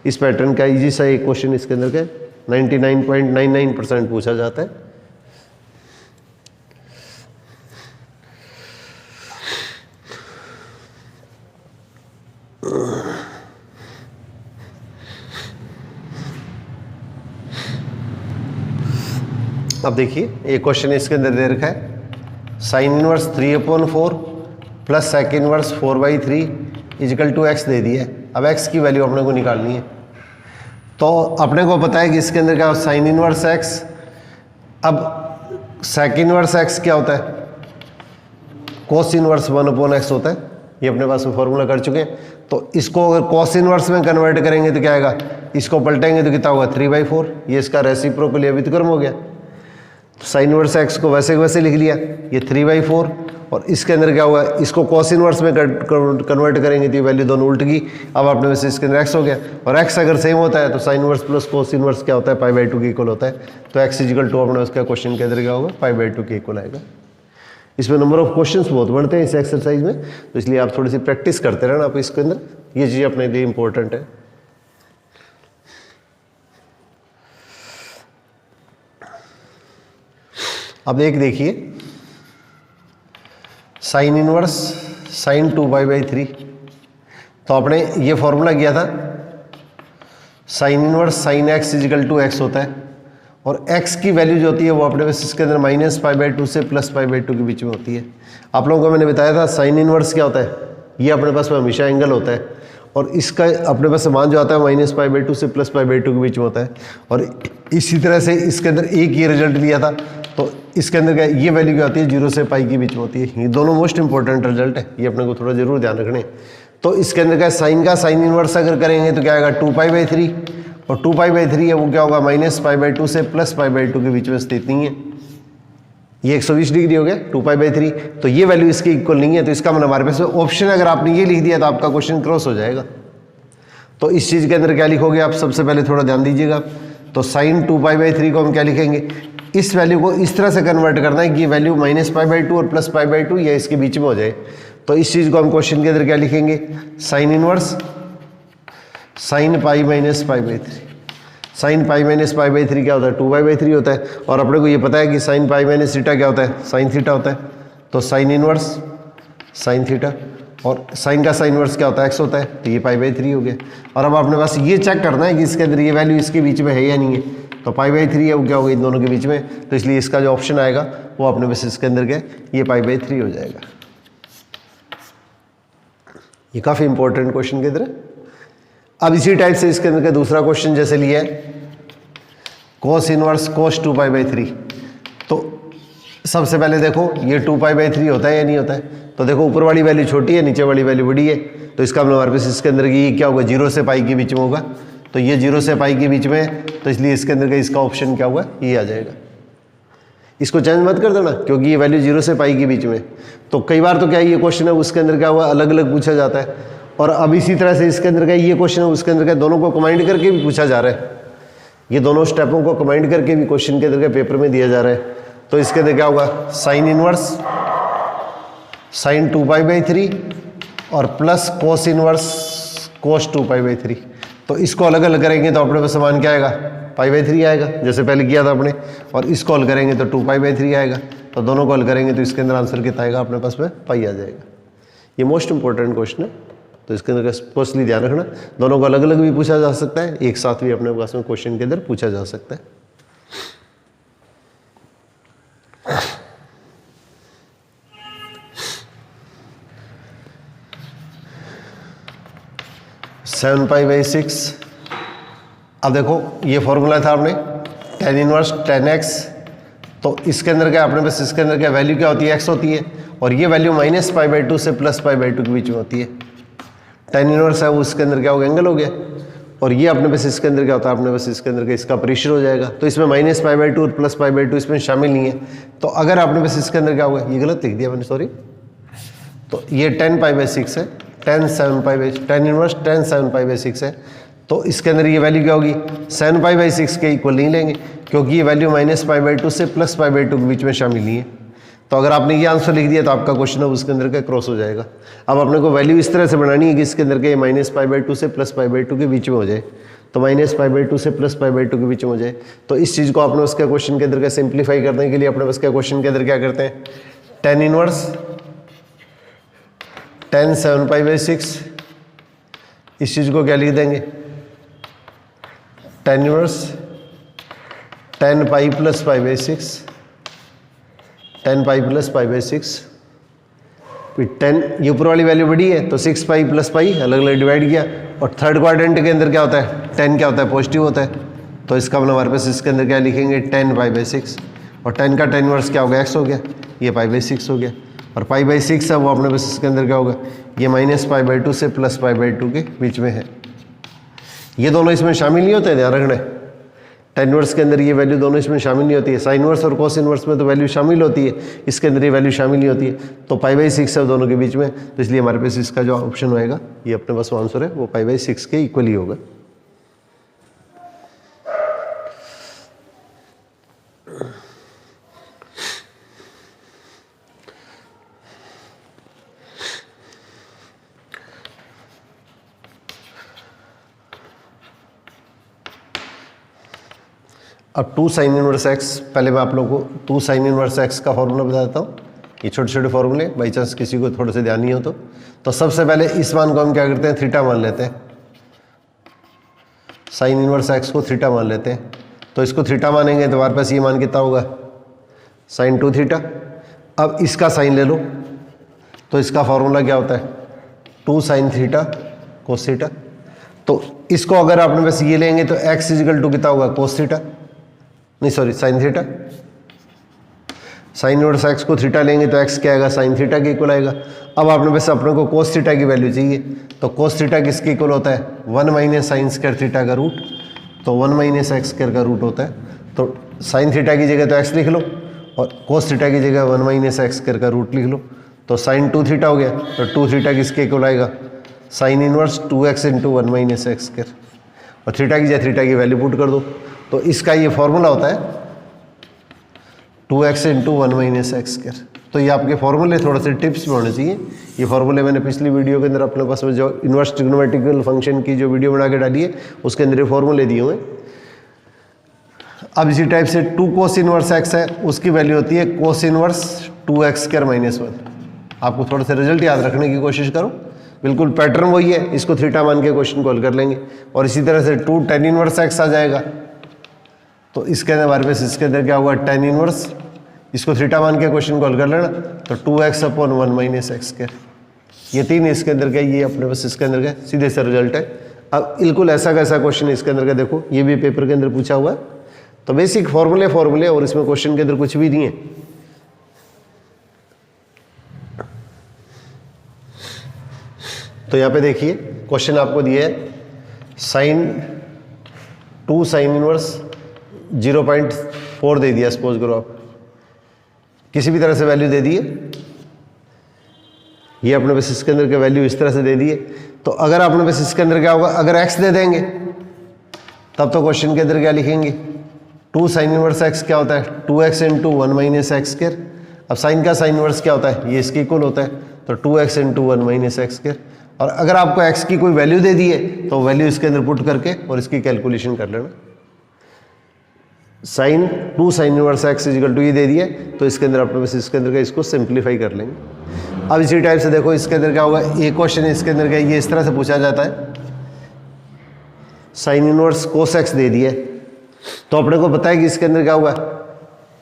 इस पैटर्न का इजी सा एक क्वेश्चन इसके अंदर का 99.99% पूछा जाता है। अब देखिए एक क्वेश्चन इसके अंदर दे रखा है, sine inverse 3/4 plus sec inverse 4/3 equal to x दे दिया है। अब एक्स की वैल्यू अपने को निकालनी है, तो अपने को पता है कि इसके अंदर क्या, साइन इनवर्स एक्स। अब सेक इनवर्स एक्स क्या होता है, कोस इनवर्स 1/x होता है, ये अपने पास में फॉर्मूला कर चुके हैं। तो इसको अगर कोस इनवर्स में कन्वर्ट करेंगे तो क्या आएगा, इसको पलटेंगे तो कितना होगा, 3/4। ये इसका रेसिप्रोकल व्युत्क्रम हो गया। तो साइन इनवर्स एक्स को वैसे वैसे लिख लिया, ये 3/4, और इसके अंदर क्या होगा, इसको कॉस इनवर्स में कन्वर्ट करेंगे तो ये वैल्यू दोनों उल्ट गई। अब आपने वैसे इसके अंदर एक्स हो गया, और एक्स अगर सेम होता है तो sine inverse plus cos inverse क्या होता है, π/2 के इक्वल होता है। तो एक्स इजिकल टू अपने उसका क्वेश्चन के अंदर क्या होगा, π/2 के इक्वल आएगा। इसमें नंबर ऑफ क्वेश्चंस बहुत बढ़ते हैं इस एक्सरसाइज में, तो इसलिए आप थोड़ी सी प्रैक्टिस करते रहना आप इसके अंदर, ये चीज़ अपने लिए इंपॉर्टेंट है। अब एक देखिए, साइन इनवर्स साइन 2π/3, तो आपने ये फॉर्मूला किया था, sine inverse sine X is equal to X होता है, और x की वैल्यू जो होती है वो अपने पास इसके अंदर -π/2 से +π/2 के बीच में होती है। आप लोगों को मैंने बताया था साइन इनवर्स क्या होता है, ये अपने पास में हमेशा एंगल होता है, और इसका अपने पास मान जो आता है -π/2 से +π/2 के बीच में होता है। और इसी तरह से इसके अंदर एक ये रिजल्ट दिया था, तो इसके अंदर क्या ये वैल्यू क्या होती है, 0 से π के बीच में होती है। ये दोनों मोस्ट इंपॉर्टेंट रिजल्ट है, ये अपने को थोड़ा जरूर ध्यान रखने। तो इसके अंदर क्या साइन का साइन इनवर्स अगर करेंगे तो क्या आएगा 2π/3, और 2π/3 है वो क्या होगा -π/2 से +π/2 के बीच में स्थित नहीं है। ये 120 डिग्री हो गया 2π/3, तो ये वैल्यू इसके इक्वल नहीं है, तो इसका मतलब हमारे पास ऑप्शन अगर आपने ये लिख दिया तो आपका क्वेश्चन क्रॉस हो जाएगा। तो इस चीज़ के अंदर क्या लिखोगे आप, सबसे पहले थोड़ा ध्यान दीजिएगा। तो साइन 2π/3 को हम क्या लिखेंगे, इस वैल्यू को इस तरह से कन्वर्ट करना है कि ये वैल्यू -π/2 और +π/2 या इसके बीच में हो जाए। तो इस चीज़ को हम क्वेश्चन के अंदर क्या लिखेंगे, sine inverse sine pi minus π/3। Sine pi minus π/3 क्या होता है, 2π/3 होता है, और अपने को ये पता है कि साइन पाई माइनस थीटा क्या होता है, साइन थीटा होता है। तो साइन इनवर्स साइन थीटा, और साइन का साइन इनवर्स क्या होता है, x होता है, तो ये π/3 हो गया। और अब अपने पास ये चेक करना है कि इसके अंदर ये वैल्यू इसके बीच में है या नहीं है। तो π/3 है वो क्या होगा इन दोनों के बीच में, तो इसलिए इसका जो ऑप्शन आएगा वो अपने पास इसके अंदर क्या ये π/3 हो जाएगा। ये काफ़ी इंपॉर्टेंट क्वेश्चन के अंदर है। अब इसी टाइप से इसके अंदर का दूसरा क्वेश्चन जैसे लिया है cos इनवर्स cos 2π/3। तो सबसे पहले देखो ये 2π/3 होता है या नहीं होता है। तो देखो ऊपर वाली वैल्यू छोटी है, नीचे वाली वैल्यू बड़ी है, तो इसका मतलब हमारे पास इसके अंदर की क्या होगा, 0 से पाई के बीच में होगा। तो ये 0 से पाई के बीच में है, तो इसलिए इसके अंदर का इसका ऑप्शन क्या होगा, ये आ जाएगा। इसको चेंज मत कर देना क्योंकि ये वैल्यू 0 से पाई के बीच में। तो कई बार तो क्या ये क्वेश्चन है उसके अंदर क्या हुआ अलग अलग पूछा जाता है, और अब इसी तरह से इसके अंदर का ये क्वेश्चन है उसके अंदर का दोनों को कंबाइंड करके भी पूछा जा रहा है। ये दोनों स्टेपों को कंबाइंड करके भी क्वेश्चन के अंदर के पेपर में दिया जा रहा है। तो इसके अंदर क्या होगा, साइन इनवर्स साइन 2π/3 और प्लस कोस इनवर्स कोस 2π/3। तो इसको अलग अलग करेंगे तो अपने पास समान क्या आएगा, π/3 आएगा जैसे पहले किया था अपने, और इसको हल करेंगे तो 2π/3 आएगा। तो दोनों को हल करेंगे तो इसके अंदर आंसर कितना आएगा, अपने पास में पाई आ जाएगा। ये मोस्ट इंपॉर्टेंट क्वेश्चन है, तो इसके अंदर स्पेशली ध्यान रखना। दोनों को अलग अलग भी पूछा जा सकता है, एक साथ भी अपने पास में क्वेश्चन के अंदर पूछा जा सकता है। सेवन π/6। अब देखो ये फॉर्मूला था आपने tan इनवर्स tan x। तो इसके अंदर क्या अपने पास इसके अंदर क्या वैल्यू क्या होती है, x होती है, और ये वैल्यू -π/2 से +π/2 के बीच में होती है। tan इनवर्स है वो उसके अंदर क्या हो गया, एंगल हो गया, और ये अपने पास इसके अंदर क्या होता है, अपने पास इसके अंदर का इसका प्रेशर हो जाएगा। तो इसमें -π/2 और +π/2 इसमें शामिल नहीं है। तो अगर अपने पास इसके अंदर क्या होगा, ये गलत लिख दिया मैंने, सॉरी। तो ये 10π/6 है, tan इनवर्स 7π/6 है। तो इसके अंदर ये वैल्यू क्या होगी, 7π/6 के इक्वल नहीं लेंगे क्योंकि ये वैल्यू -π/2 से +π/2 के बीच में शामिल नहीं है। तो अगर आपने ये आंसर लिख दिया तो आपका क्वेश्चन अब उसके अंदर का क्रॉस हो जाएगा। अब अपने को वैल्यू इस तरह से बनानी है कि इसके अंदर के -π/2 से +π/2 के बीच में हो जाए। तो -π/2 से +π/2 के बीच में हो जाए। तो इस चीज़ को आपने उसके क्वेश्चन के अंदर का सिंप्लीफाई करने के लिए अपने पास क्या क्वेश्चन के अंदर क्या करते हैं, tan इनवर्स tan 7π/6, इस चीज़ को क्या लिख देंगे, tan इनवर्स tan π + π/6, tan π + π/6। फिर 10 ये ऊपर वाली वैल्यू बड़ी है तो 6π + π अलग अलग डिवाइड किया, और थर्ड क्वाड्रेंट के अंदर क्या होता है, 10 क्या होता है, पॉजिटिव होता है। तो इसका मतलब हमारे पास इसके अंदर क्या लिखेंगे, tan π/6, और 10 का tan इनवर्स क्या हो गया, x हो गया, ये π/6 हो गया, और π/6 है वो अपने पास इसके अंदर क्या होगा, ये -π/2 से +π/2 के बीच में है। ये दोनों इसमें शामिल नहीं होते, ध्यान रखना है। tan इनवर्स के अंदर ये वैल्यू दोनों इसमें शामिल नहीं होती है, साइन इनवर्स और cos इनवर्स में तो वैल्यू शामिल होती है, इसके अंदर ये वैल्यू शामिल नहीं होती है। तो π/6 है दोनों के बीच में, तो इसलिए हमारे पास इसका जो ऑप्शन होएगा ये अपने पास आंसर है वो π/6 के इक्वल ही होगा। अब 2 sin इनवर्स x, पहले मैं आप लोगों को 2 sin इनवर्स x का फॉर्मूला बता देता हूँ। ये छोटे छोटे फॉर्मूले, बाई चांस किसी को थोड़े से ध्यान नहीं हो तो सबसे पहले इस मान को हम क्या करते हैं, थीटा मान लेते हैं। साइन इनवर्स x को थीटा मान लेते हैं। तो इसको थीटा मानेंगे तो हमारे पास ये मान कितना होगा, sin 2 थीटा। अब इसका साइन ले लो तो इसका फॉर्मूला क्या होता है, 2 sin थीटा कोस थीटा। तो इसको अगर आपने बस ये लेंगे तो x = कितना होगा, कोस थीटा, नहीं sorry sine theta. Sign inverse x को थीटा लेंगे तो एक्स क्या आएगा, साइन थीटा के इक्वल आएगा। अब आपने बस अपने को कोस थीटा की वैल्यू चाहिए, तो कोस थीटा किसके इक्वल होता है, 1 माइनस साइन स्क्वायर थीटा का रूट, तो 1 माइनस एक्स स्क्वायर का रूट होता है। तो साइन थीटा की जगह तो एक्स लिख लो और कोस थीटा की जगह 1 माइनस एक्स स्क्वायर का रूट लिख लो, तो साइन 2 थीटा हो गया। तो 2 थीटा किसके इक्वल आएगा, sine inverse 2x into 1 minus x square, और थीटा की जगह थीटा की वैल्यू पुट कर दो। तो इसका ये फॉर्मूला होता है 2x into 1 minus x square. तो ये आपके फॉर्मूले थोड़े से टिप्स में होने चाहिए। ये फॉर्मूले मैंने पिछली वीडियो के अंदर अपने पास में जो इनवर्स ट्रिग्नोमेट्रिकल फंक्शन की जो वीडियो बना के डाली है उसके अंदर ये फॉर्मूले दिए हुए हैं। अब इसी टाइप से 2 कोस इनवर्स एक्स है, उसकी वैल्यू होती है cos inverse 2x square minus 1। आपको थोड़े से रिजल्ट याद रखने की कोशिश करो, बिल्कुल पैटर्न वही है, इसको थीटा मान के क्वेश्चन को हल कर लेंगे। और इसी तरह से 2 tan इनवर्स एक्स आ जाएगा, तो इसके अंदर हमारे पास इसके अंदर क्या होगा, tan इनवर्स, इसको थीटा मान के क्वेश्चन को हल कर लेना, तो 2x upon 1 minus x square. ये 3 इसके अंदर क्या, ये अपने पास इसके अंदर क्या सीधे से रिजल्ट है। अब बिल्कुल ऐसा कैसा क्वेश्चन इसके अंदर का देखो, ये भी पेपर के अंदर पूछा हुआ है। तो बेसिक फॉर्मूले और इसमें क्वेश्चन के अंदर कुछ भी नहीं है। तो यहाँ पे देखिए क्वेश्चन आपको दिया है साइन 2 साइन इनवर्स 0.4 दे दिया, सपोज करो आप किसी भी तरह से वैल्यू दे दिए, ये अपने बस इसके अंदर के वैल्यू इस तरह से दे दिए। तो अगर आपने बस इसके अंदर क्या होगा, अगर x दे देंगे तब तो क्वेश्चन के अंदर क्या लिखेंगे, 2 साइन इनवर्स x क्या होता है, 2x into 1 minus x square. अब साइन का साइन इनवर्स क्या होता है, ये इसके इक्वल होता है, तो 2x into 1 minus x square. और अगर आपको x की कोई वैल्यू दे दी है तो वैल्यू इसके अंदर पुट करके और इसकी कैलकुलेशन कर लेना। Sine 2 sine inverse x is equal to ये दे दिया, तो इसके अंदर अपने बस इसके अंदर का इसको सिंप्लीफाई कर लेंगे। अब इसी टाइप से देखो इसके अंदर क्या होगा, एक क्वेश्चन इसके अंदर क्या, ये इस तरह से पूछा जाता है, साइन इनवर्स कोस x दे दिया, तो अपने को पता है कि इसके अंदर क्या होगा,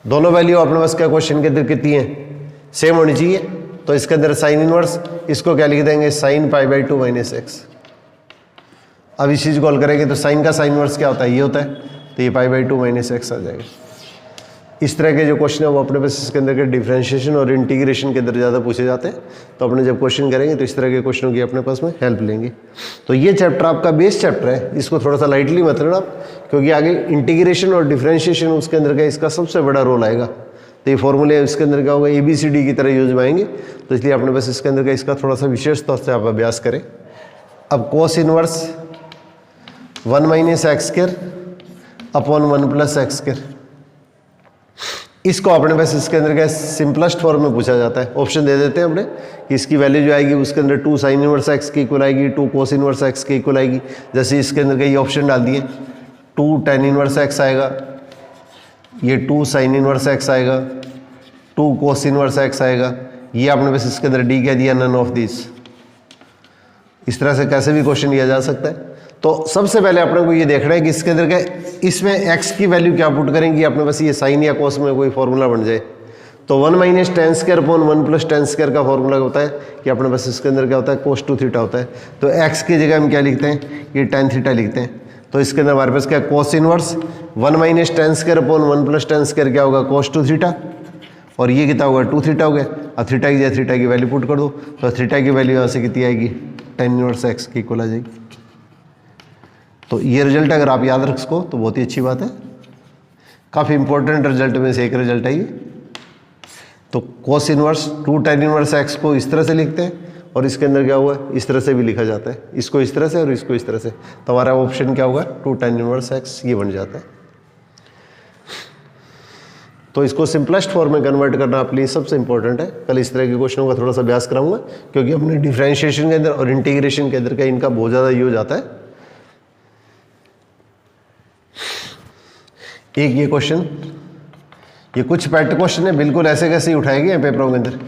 दोनों वैल्यू अपने पास क्या क्वेश्चन के अंदर कितनी है, सेम होनी चाहिए। तो इसके अंदर साइन इनवर्स, इसको क्या लिख देंगे, साइन π/2 माइनस एक्स। अब इस चीज़ को हल करेंगे तो साइन का साइन इनवर्स क्या होता है, ये होता है, तो ये π/2 माइनस एक्स आ जाएगा। इस तरह के जो क्वेश्चन है वो अपने पास इसके अंदर के डिफरेंशिएशन और इंटीग्रेशन के अंदर ज़्यादा पूछे जाते हैं। तो अपने जब क्वेश्चन करेंगे तो इस तरह के क्वेश्चनों की अपने पास में हेल्प लेंगे। तो ये चैप्टर आपका बेस चैप्टर है, इसको थोड़ा सा लाइटली मत लेना आप, क्योंकि आगे इंटीग्रेशन और डिफरेंशिएशन उसके अंदर का इसका सबसे बड़ा रोल आएगा। तो ये फॉर्मूले इसके अंदर क्या होगा, ABCD की तरह यूज में आएंगे, तो इसलिए अपने पास इसके अंदर का इसका थोड़ा सा विशेष तौर से आप अभ्यास करें। अब cos inverse 1 minus x square upon 1 plus x square, इसको अपने पास इसके अंदर क्या सिंपलेस्ट फॉर्म में पूछा जाता है। ऑप्शन दे देते हैं अपने कि इसकी वैल्यू जो आएगी उसके अंदर 2 साइन इनवर्स एक्स के इक्वल आएगी, 2 कोस इनवर्स एक्स के इक्वल आएगी। जैसे इसके अंदर का ये ऑप्शन डाल दिए, 2 tan इनवर्स एक्स आएगा, ये 2 साइन इनवर्स एक्स आएगा, 2 कोस इनवर्स एक्स आएगा। ये आपने बस इसके अंदर डी कह दिया, नन ऑफ दिस। इस तरह से कैसे भी क्वेश्चन किया जा सकता है। तो सबसे पहले अपने को ये देखना है कि इसके अंदर क्या, इसमें x की वैल्यू क्या पुट करेंगे, अपने पास ये साइन या कोस में कोई फॉर्मूला बन जाए। तो 1 minus ten square upon 1 plus ten square का फॉर्मूला होता है कि अपने पास इसके अंदर क्या होता है, कोस 2 थीटा होता है। तो x की जगह हम क्या लिखते हैं, ये टेन थीटा लिखते हैं। तो इसके अंदर हमारे पास क्या, cos inverse 1 minus ten square upon 1 plus ten square क्या होगा, कोस 2 थीटा, और ये कितना होगा, 2 थीटा हो गया। अब थीटा की जगह थीटा की वैल्यू पुट कर दो, तो थीटा की वैल्यू यहाँ से कितनी आएगी, टेन इनवर्स एक्स की इक्वल आ जाएगी। तो ये रिजल्ट अगर आप याद रख सको तो बहुत ही अच्छी बात है, काफ़ी इंपॉर्टेंट रिजल्ट में से एक रिजल्ट है ये। तो cos inverse 2 tan inverse x को इस तरह से लिखते हैं, और इसके अंदर क्या हुआ, इस तरह से भी लिखा जाता है, इसको इस तरह से और इसको इस तरह से। तो हमारा ऑप्शन क्या होगा, 2 tan इनवर्स एक्स, ये बन जाता है। तो इसको सिंपलेस्ट फॉर्म में कन्वर्ट करना आपके लिए सबसे इंपॉर्टेंट है। कल इस तरह के क्वेश्चनों का थोड़ा सा अभ्यास कराऊंगा, क्योंकि अपने डिफरेंशिएशन के अंदर और इंटीग्रेशन के अंदर का इनका बहुत ज़्यादा यूज आता है। एक ये क्वेश्चन, ये कुछ पैट क्वेश्चन है, बिल्कुल ऐसे कैसे ही उठाए गए पेपरों के अंदर।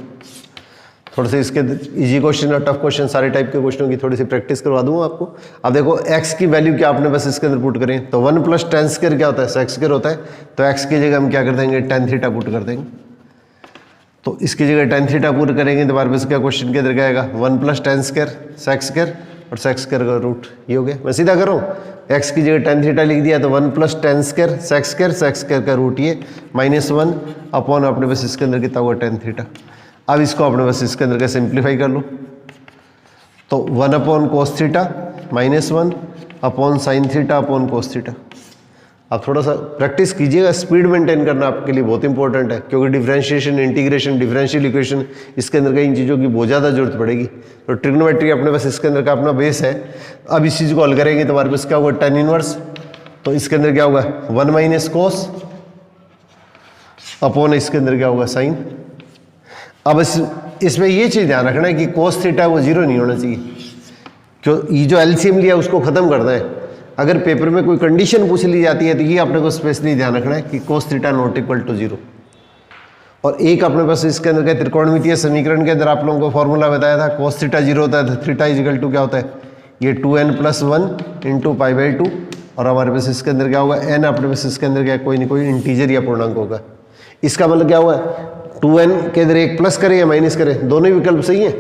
थोड़े से इसके इजी क्वेश्चन और टफ क्वेश्चन सारे टाइप के क्वेश्चनों की थोड़ी सी प्रैक्टिस करवा दूंगा आपको। अब देखो x की वैल्यू क्या आपने बस इसके अंदर पुट करें, तो 1 प्लस टेन स्क्वायर क्या होता है, सेक्स स्क्वायर होता है। तो x की जगह हम क्या कर देंगे, टेन थीटा पुट कर देंगे। तो इसकी जगह टेन थीटा पुट करेंगे तो हमारे पास क्या क्वेश्चन के अंदर क्या आएगा, 1 plus ten square sex square और सेक्स स्क्वायर का रूट, ये हो गया। मैं सीधा कर रहा हूँ, एक्स की जगह tan थीटा लिख दिया तो 1 plus tan square sex square का रूट ये -1 अपॉन अपने पास इसके अंदर कितना हुआ tan थीटा। अब इसको अपने पास इसके अंदर का सिंप्लीफाई कर लो तो 1 upon cos theta -1 upon sine theta upon cos theta. आप थोड़ा सा प्रैक्टिस कीजिएगा, स्पीड मेंटेन करना आपके लिए बहुत इंपॉर्टेंट है, क्योंकि डिफरेंशिएशन, इंटीग्रेशन, डिफरेंशियल इक्वेशन इसके अंदर कई चीज़ों की बहुत ज़्यादा जरूरत पड़ेगी। तो ट्रिग्नोमेट्री अपने पास इसके अंदर का अपना बेस है। अब इस चीज़ को हल करेंगे तो हमारे पास क्या होगा, tan इनवर्स, तो इसके अंदर क्या होगा 1 माइनस कोस अपॉन इसके अंदर क्या होगा साइन। अब इसमें ये चीज़ ध्यान रखना है कि कोस थीटा वो 0 नहीं होना चाहिए, क्यों, ये जो एलसीएम लिया उसको ख़त्म करना है। अगर पेपर में कोई कंडीशन पूछ ली जाती है तो ये अपने को स्पेशली ध्यान रखना है कि cos theta not equal to 0। और एक अपने पास इसके अंदर का त्रिकोणमितीय समीकरण के अंदर आप लोगों को फॉर्मूला बताया था, कोस थीटा 0 होता है तो थीटा इजिकल टू क्या होता है, ये 2n+1 इंटू π/2, और हमारे पास इसके अंदर क्या होगा n, अपने पास इसके अंदर क्या कोई ना कोई इंटीजर या पूर्णांक होगा। इसका मतलब क्या हुआ, 2n के अंदर एक प्लस करें या माइनस करें, दोनों ही विकल्प सही है।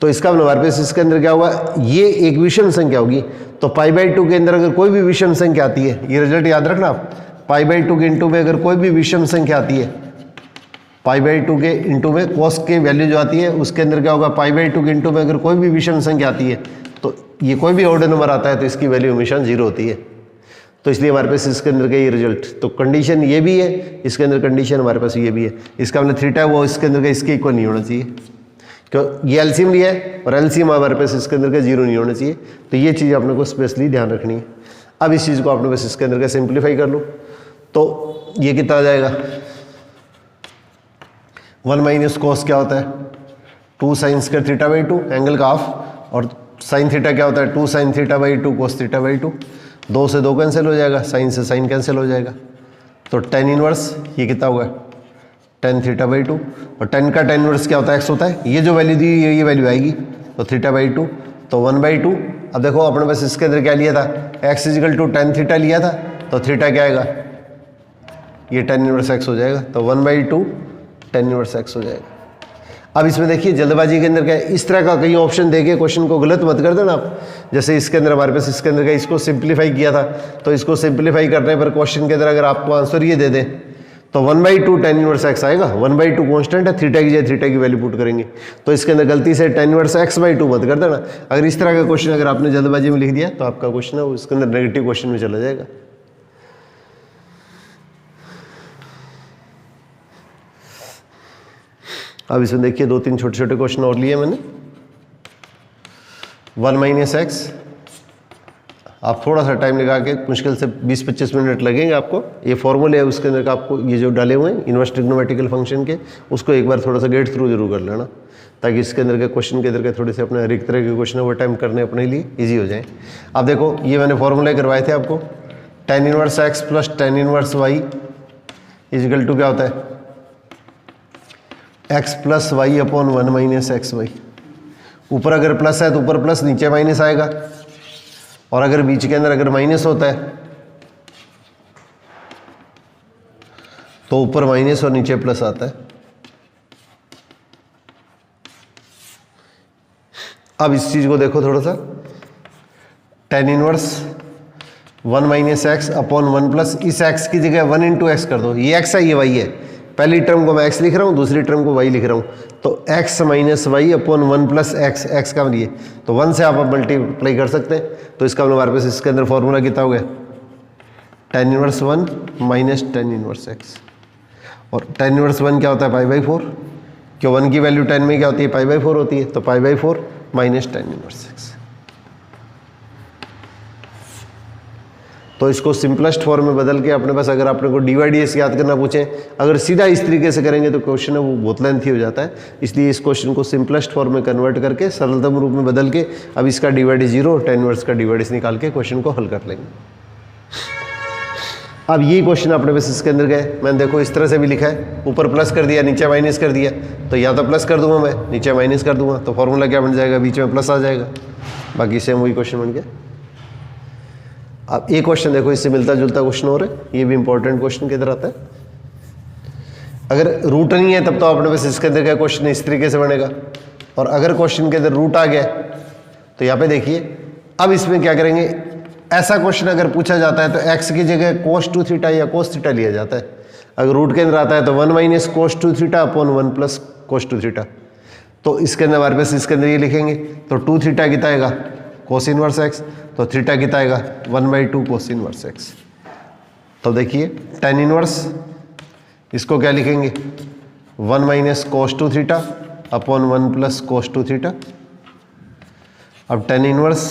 तो इसका मतलब हमारे पास इसके अंदर क्या हुआ, ये एक विषम संख्या होगी, तो π/2 के अंदर अगर कोई भी विषम संख्या आती है, ये रिजल्ट याद रखना आप, π/2 के इंटू में अगर कोई भी विषम संख्या आती है, π/2 के इंटू में कॉस के वैल्यू जो आती है उसके अंदर क्या होगा, π/2 के इंटू में अगर कोई भी विषम संख्या आती है तो ये कोई भी ऑर्डर नंबर आता है तो इसकी वैल्यू हमेशा 0 होती है। तो इसलिए हमारे पास इसके अंदर का ये रिजल्ट, तो कंडीशन ये भी है, इसके अंदर कंडीशन हमारे पास ये भी है। इसका मतलब थीटा वो इसके अंदर का इसके इक्वल नहीं होना चाहिए, क्यों, ये एलसीएम लिया है और एलसीएम हमारे पास इसके अंदर का 0 नहीं होना चाहिए। तो ये चीज़ अपने को स्पेशली ध्यान रखनी है। अब इस चीज़ को अपने पास इसके अंदर का सिंप्लीफाई कर लो तो ये कितना आ जाएगा, 1 माइनस कॉस क्या होता है 2 साइन स्क्वायर थीटा/2 एंगल का हाफ, और साइन थीटा क्या होता है 2 साइन थीटा/2 कोस थीटा/2, 2 से 2 कैंसिल हो जाएगा, साइन से साइन कैंसिल हो जाएगा, तो tan इनवर्स ये कितना होगा tan थीटा/2, और tan का tan इनवर्स क्या होता है x होता है, ये जो वैल्यू दी ये वैल्यू आएगी, तो थीटा/2 तो 1/2। अब देखो अपने पास इसके अंदर क्या लिया था, x is equal to tan theta लिया था, तो थीटा क्या आएगा, ये tan इनवर्स x हो जाएगा, तो 1/2 tan इनवर्स x हो जाएगा। अब इसमें देखिए जल्दबाजी के अंदर क्या है, इस तरह का कई ऑप्शन देके क्वेश्चन को गलत मत कर देना आप। जैसे इसके अंदर हमारे पास इसके अंदर का इसको सिंप्लीफाई किया था, तो इसको सिंप्लीफाई करने पर क्वेश्चन के अंदर अगर आपको आंसर ये दे दें तो 1/2 tan इनवर्स x आएगा, 1/2 कांस्टेंट है, थीटा की जगह थीटा की वैल्यू पुट करेंगे, तो इसके अंदर गलती से tan इनवर्स x/2 मत कर देना। अगर इस तरह का क्वेश्चन अगर आपने जल्दबाजी में लिख दिया तो आपका क्वेश्चन है वो इसके अंदर नेगेटिव क्वेश्चन में चला जाएगा। अब इसमें देखिए 2-3 छोटे छोटे क्वेश्चन और लिए मैंने। 1 माइनस एक्स, आप थोड़ा सा टाइम लगा के, मुश्किल से 20-25 मिनट लगेंगे आपको। ये फॉर्मूले है उसके अंदर का आपको ये जो डाले हुए हैं इनवर्स ट्रिग्नोमेट्रिकल फंक्शन के, उसको एक बार थोड़ा सा गेट थ्रू जरूर कर लेना, ताकि इसके अंदर के क्वेश्चन के अंदर के थोड़े से अपने हर एक तरह के क्वेश्चन ओवर टाइम करने अपने लिए ईजी हो जाए। अब देखो ये मैंने फॉर्मूले करवाए थे आपको, tan inverse X plus tan inverse Y is equal to क्या होता है, x plus Y upon 1 minus X Y. ऊपर अगर प्लस है तो ऊपर प्लस, नीचे माइनस आएगा, और अगर बीच के अंदर अगर माइनस होता है तो ऊपर माइनस और नीचे प्लस आता है। अब इस चीज को देखो थोड़ा सा, tan inverse 1 minus x upon 1 plus, इस x की जगह 1 इंटू एक्स कर दो, ये x है ये y है, पहली टर्म को मैं x लिख रहा हूँ, दूसरी टर्म को y लिख रहा हूँ, तो x minus Y upon 1 plus x का लिए, तो 1 से आप मल्टीप्लाई कर सकते हैं। तो इसका मतलब हमारे पास इसके अंदर फॉर्मूला कितना हो गया, tan inverse 1 minus tan inverse x, और tan इनवर्स 1 क्या होता है π/4, क्यों 1 की वैल्यू 10 में क्या होती है π/4 होती है, तो π/4 माइनस tan इनवर्स x। तो इसको सिंपलेस्ट फॉर्म में बदल के अपने पास अगर आपने को dy/dx याद करना पूछें, अगर सीधा इस तरीके से करेंगे तो क्वेश्चन है वो बहुत लेंथी हो जाता है, इसलिए इस क्वेश्चन को सिंपलेस्ट फॉर्म में कन्वर्ट करके सरलतम रूप में बदल के अब इसका dy/0 tan इनवर्स का dy/dx निकाल के क्वेश्चन को हल कर लेंगे। अब ये क्वेश्चन अपने पास इसके अंदर गए, मैंने देखो इस तरह से भी लिखा है, ऊपर प्लस कर दिया नीचे माइनस कर दिया, तो या तो प्लस कर दूंगा मैं, नीचे माइनस कर दूंगा, तो फॉर्मूला क्या बन जाएगा, बीच में प्लस आ जाएगा, बाकी सेम वही क्वेश्चन बन गया। अब एक क्वेश्चन देखो इससे मिलता जुलता क्वेश्चन और है, ये भी इंपॉर्टेंट क्वेश्चन के इधर आता है। अगर रूट नहीं है तब तो अपने पास इसके अंदर क्या क्वेश्चन इस तरीके से बनेगा, और अगर क्वेश्चन के अंदर रूट आ गया तो यहाँ पे देखिए, अब इसमें क्या करेंगे, ऐसा क्वेश्चन अगर पूछा जाता है तो x की जगह cos 2 थीटा या cos थीटा लिया जाता है। अगर रूट के अंदर आता है तो 1 minus cos 2 theta upon 1 plus cos 2 theta. तो इसके अंदर हमारे पास इसके अंदर ये लिखेंगे, तो 2 थीटा कितना आएगा cos इनवर्स x, तो थीटा कितना आएगा 1/2 cos इनवर्स x। तो देखिए tan इनवर्स, इसको क्या लिखेंगे 1 minus cos 2 theta upon 1 plus cos 2 theta. अब tan इनवर्स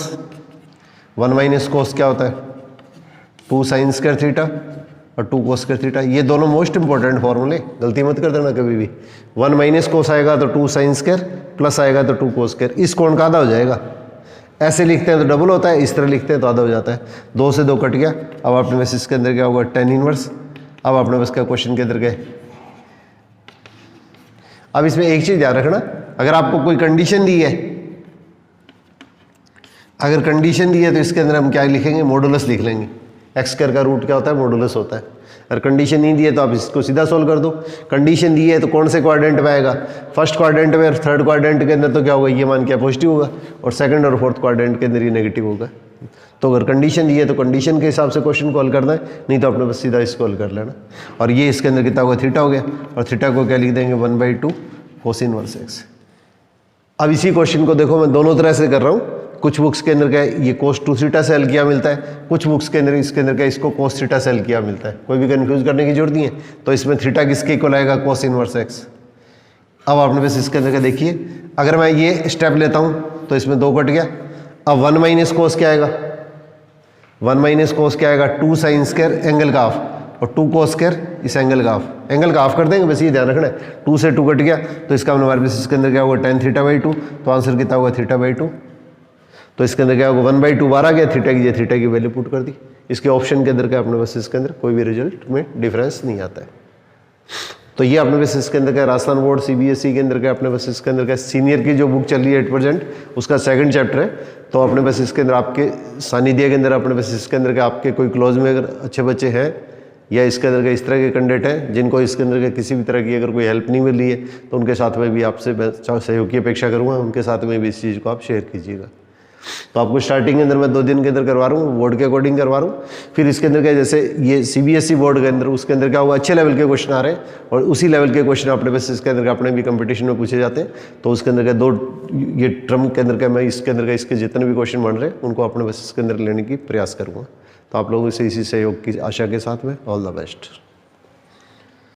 1 माइनस कोस क्या होता है 2 साइन स्क्वायर थीटा और 2 कोस स्क्वायर थीटा। ये दोनों मोस्ट इंपॉर्टेंट फॉर्मूले, गलती मत कर देना कभी भी। 1 माइनस कोस आएगा तो 2 साइन स्क्वायर, प्लस आएगा तो 2 कोस स्क्वायर। इस कोण का आधा हो जाएगा, ऐसे लिखते हैं तो डबल होता है, इस तरह लिखते हैं तो आधा हो जाता है। 2 से 2 कट गया। अब अपने पास इसके अंदर क्या होगा tan इनवर्स। अब अपने पास क्या क्वेश्चन के अंदर गए, अब इसमें एक चीज ध्यान रखना, अगर आपको कोई कंडीशन दी है, अगर कंडीशन दी है तो इसके अंदर हम क्या लिखेंगे मॉडुलस लिख लेंगे। एक्स स्क्वायर का रूट क्या होता है मॉडुलस होता है। अगर कंडीशन नहीं दी है तो आप इसको सीधा सोल्व कर दो। कंडीशन दी है तो कौन से क्वाड्रेंट में आएगा, फर्स्ट क्वाड्रेंट में और थर्ड क्वाड्रेंट के अंदर तो क्या होगा ये मान क्या पॉजिटिव होगा, और सेकंड और फोर्थ क्वाड्रेंट के अंदर ये नेगेटिव होगा। तो अगर कंडीशन दी है तो कंडीशन के हिसाब से क्वेश्चन को हल करना है, नहीं तो अपने बस सीधा इसको हल कर लेना। और ये इसके अंदर कितना होगा थीटा हो गया, और थीटा को क्या लिख देंगे 1/2 cos इनवर्स x। अब इसी क्वेश्चन को देखो मैं दोनों तरह से कर रहा हूँ। कुछ बुक्स के अंदर क्या है ये cos 2 थीटा से हल किया मिलता है, कुछ बुक्स के अंदर इसके अंदर क्या इसको cos थीटा से हल किया मिलता है। कोई भी कंफ्यूज करने की जरूरत नहीं है। तो इसमें थीटा किसके इक्वल आएगा cos इनवर्स x। अब आपने बस इसके अंदर क्या देखिए, अगर मैं ये स्टेप लेता हूँ तो इसमें 2 कट गया। अब 1 माइनस कोस क्या आएगा, 1 माइनस कोस क्या आएगा 2 साइन स्क्वायर एंगल का हाफ, और 2 कोस स्क्वायर इस एंगल का हाफ। एंगल का हाफ कर देंगे, बस ये ध्यान रखना है। 2 से 2 कट गया तो इसका हमारे पास इसके अंदर क्या होगा tan θ/2। तो आंसर कितना होगा θ/2। तो इसके अंदर क्या होगा 1/2 बार आ गया, थीटा की थीटा की वैल्यू पुट कर दी। इसके ऑप्शन के अंदर क्या अपने पास इसके अंदर कोई भी रिजल्ट में डिफरेंस नहीं आता है। तो ये अपने पास इसके अंदर क्या राजस्थान बोर्ड CBSE के अंदर क्या अपने पास इसके अंदर क्या सीनियर की जो बुक चल रही है एट प्रेजेंट उसका सेकंड चैप्टर है। तो अपने पास इसके अंदर आपके सानिध्य के अंदर अपने पास इसके अंदर क्या आपके कोई क्लोज में अगर अच्छे बच्चे हैं या इसके अंदर के इस तरह के कैंडिडेट हैं जिनको इसके अंदर के किसी भी तरह की अगर कोई हेल्प नहीं मिल रही है तो उनके साथ में भी आपसे सहयोग की अपेक्षा करूँगा, उनके साथ में भी इस चीज़ को आप शेयर कीजिएगा। तो आपको स्टार्टिंग के अंदर मैं 2 दिन के अंदर करवा रहा हूँ, बोर्ड के अकॉर्डिंग करवा रहा हूँ। फिर इसके अंदर क्या जैसे ये CBSE बोर्ड के अंदर उसके अंदर क्या हुआ अच्छे लेवल के क्वेश्चन आ रहे हैं, और उसी लेवल के क्वेश्चन अपने पास इसके अंदर अपने भी कंपटीशन में पूछे जाते हैं। तो उसके अंदर क्या 2 ये टर्म के अंदर क्या मैं इसके अंदर का इसके जितने भी क्वेश्चन बन रहे हैं उनको अपने पास इसके अंदर लेने की प्रयास करूँगा। तो आप लोगों से इसी सहयोग की आशा के साथ में ऑल द बेस्ट।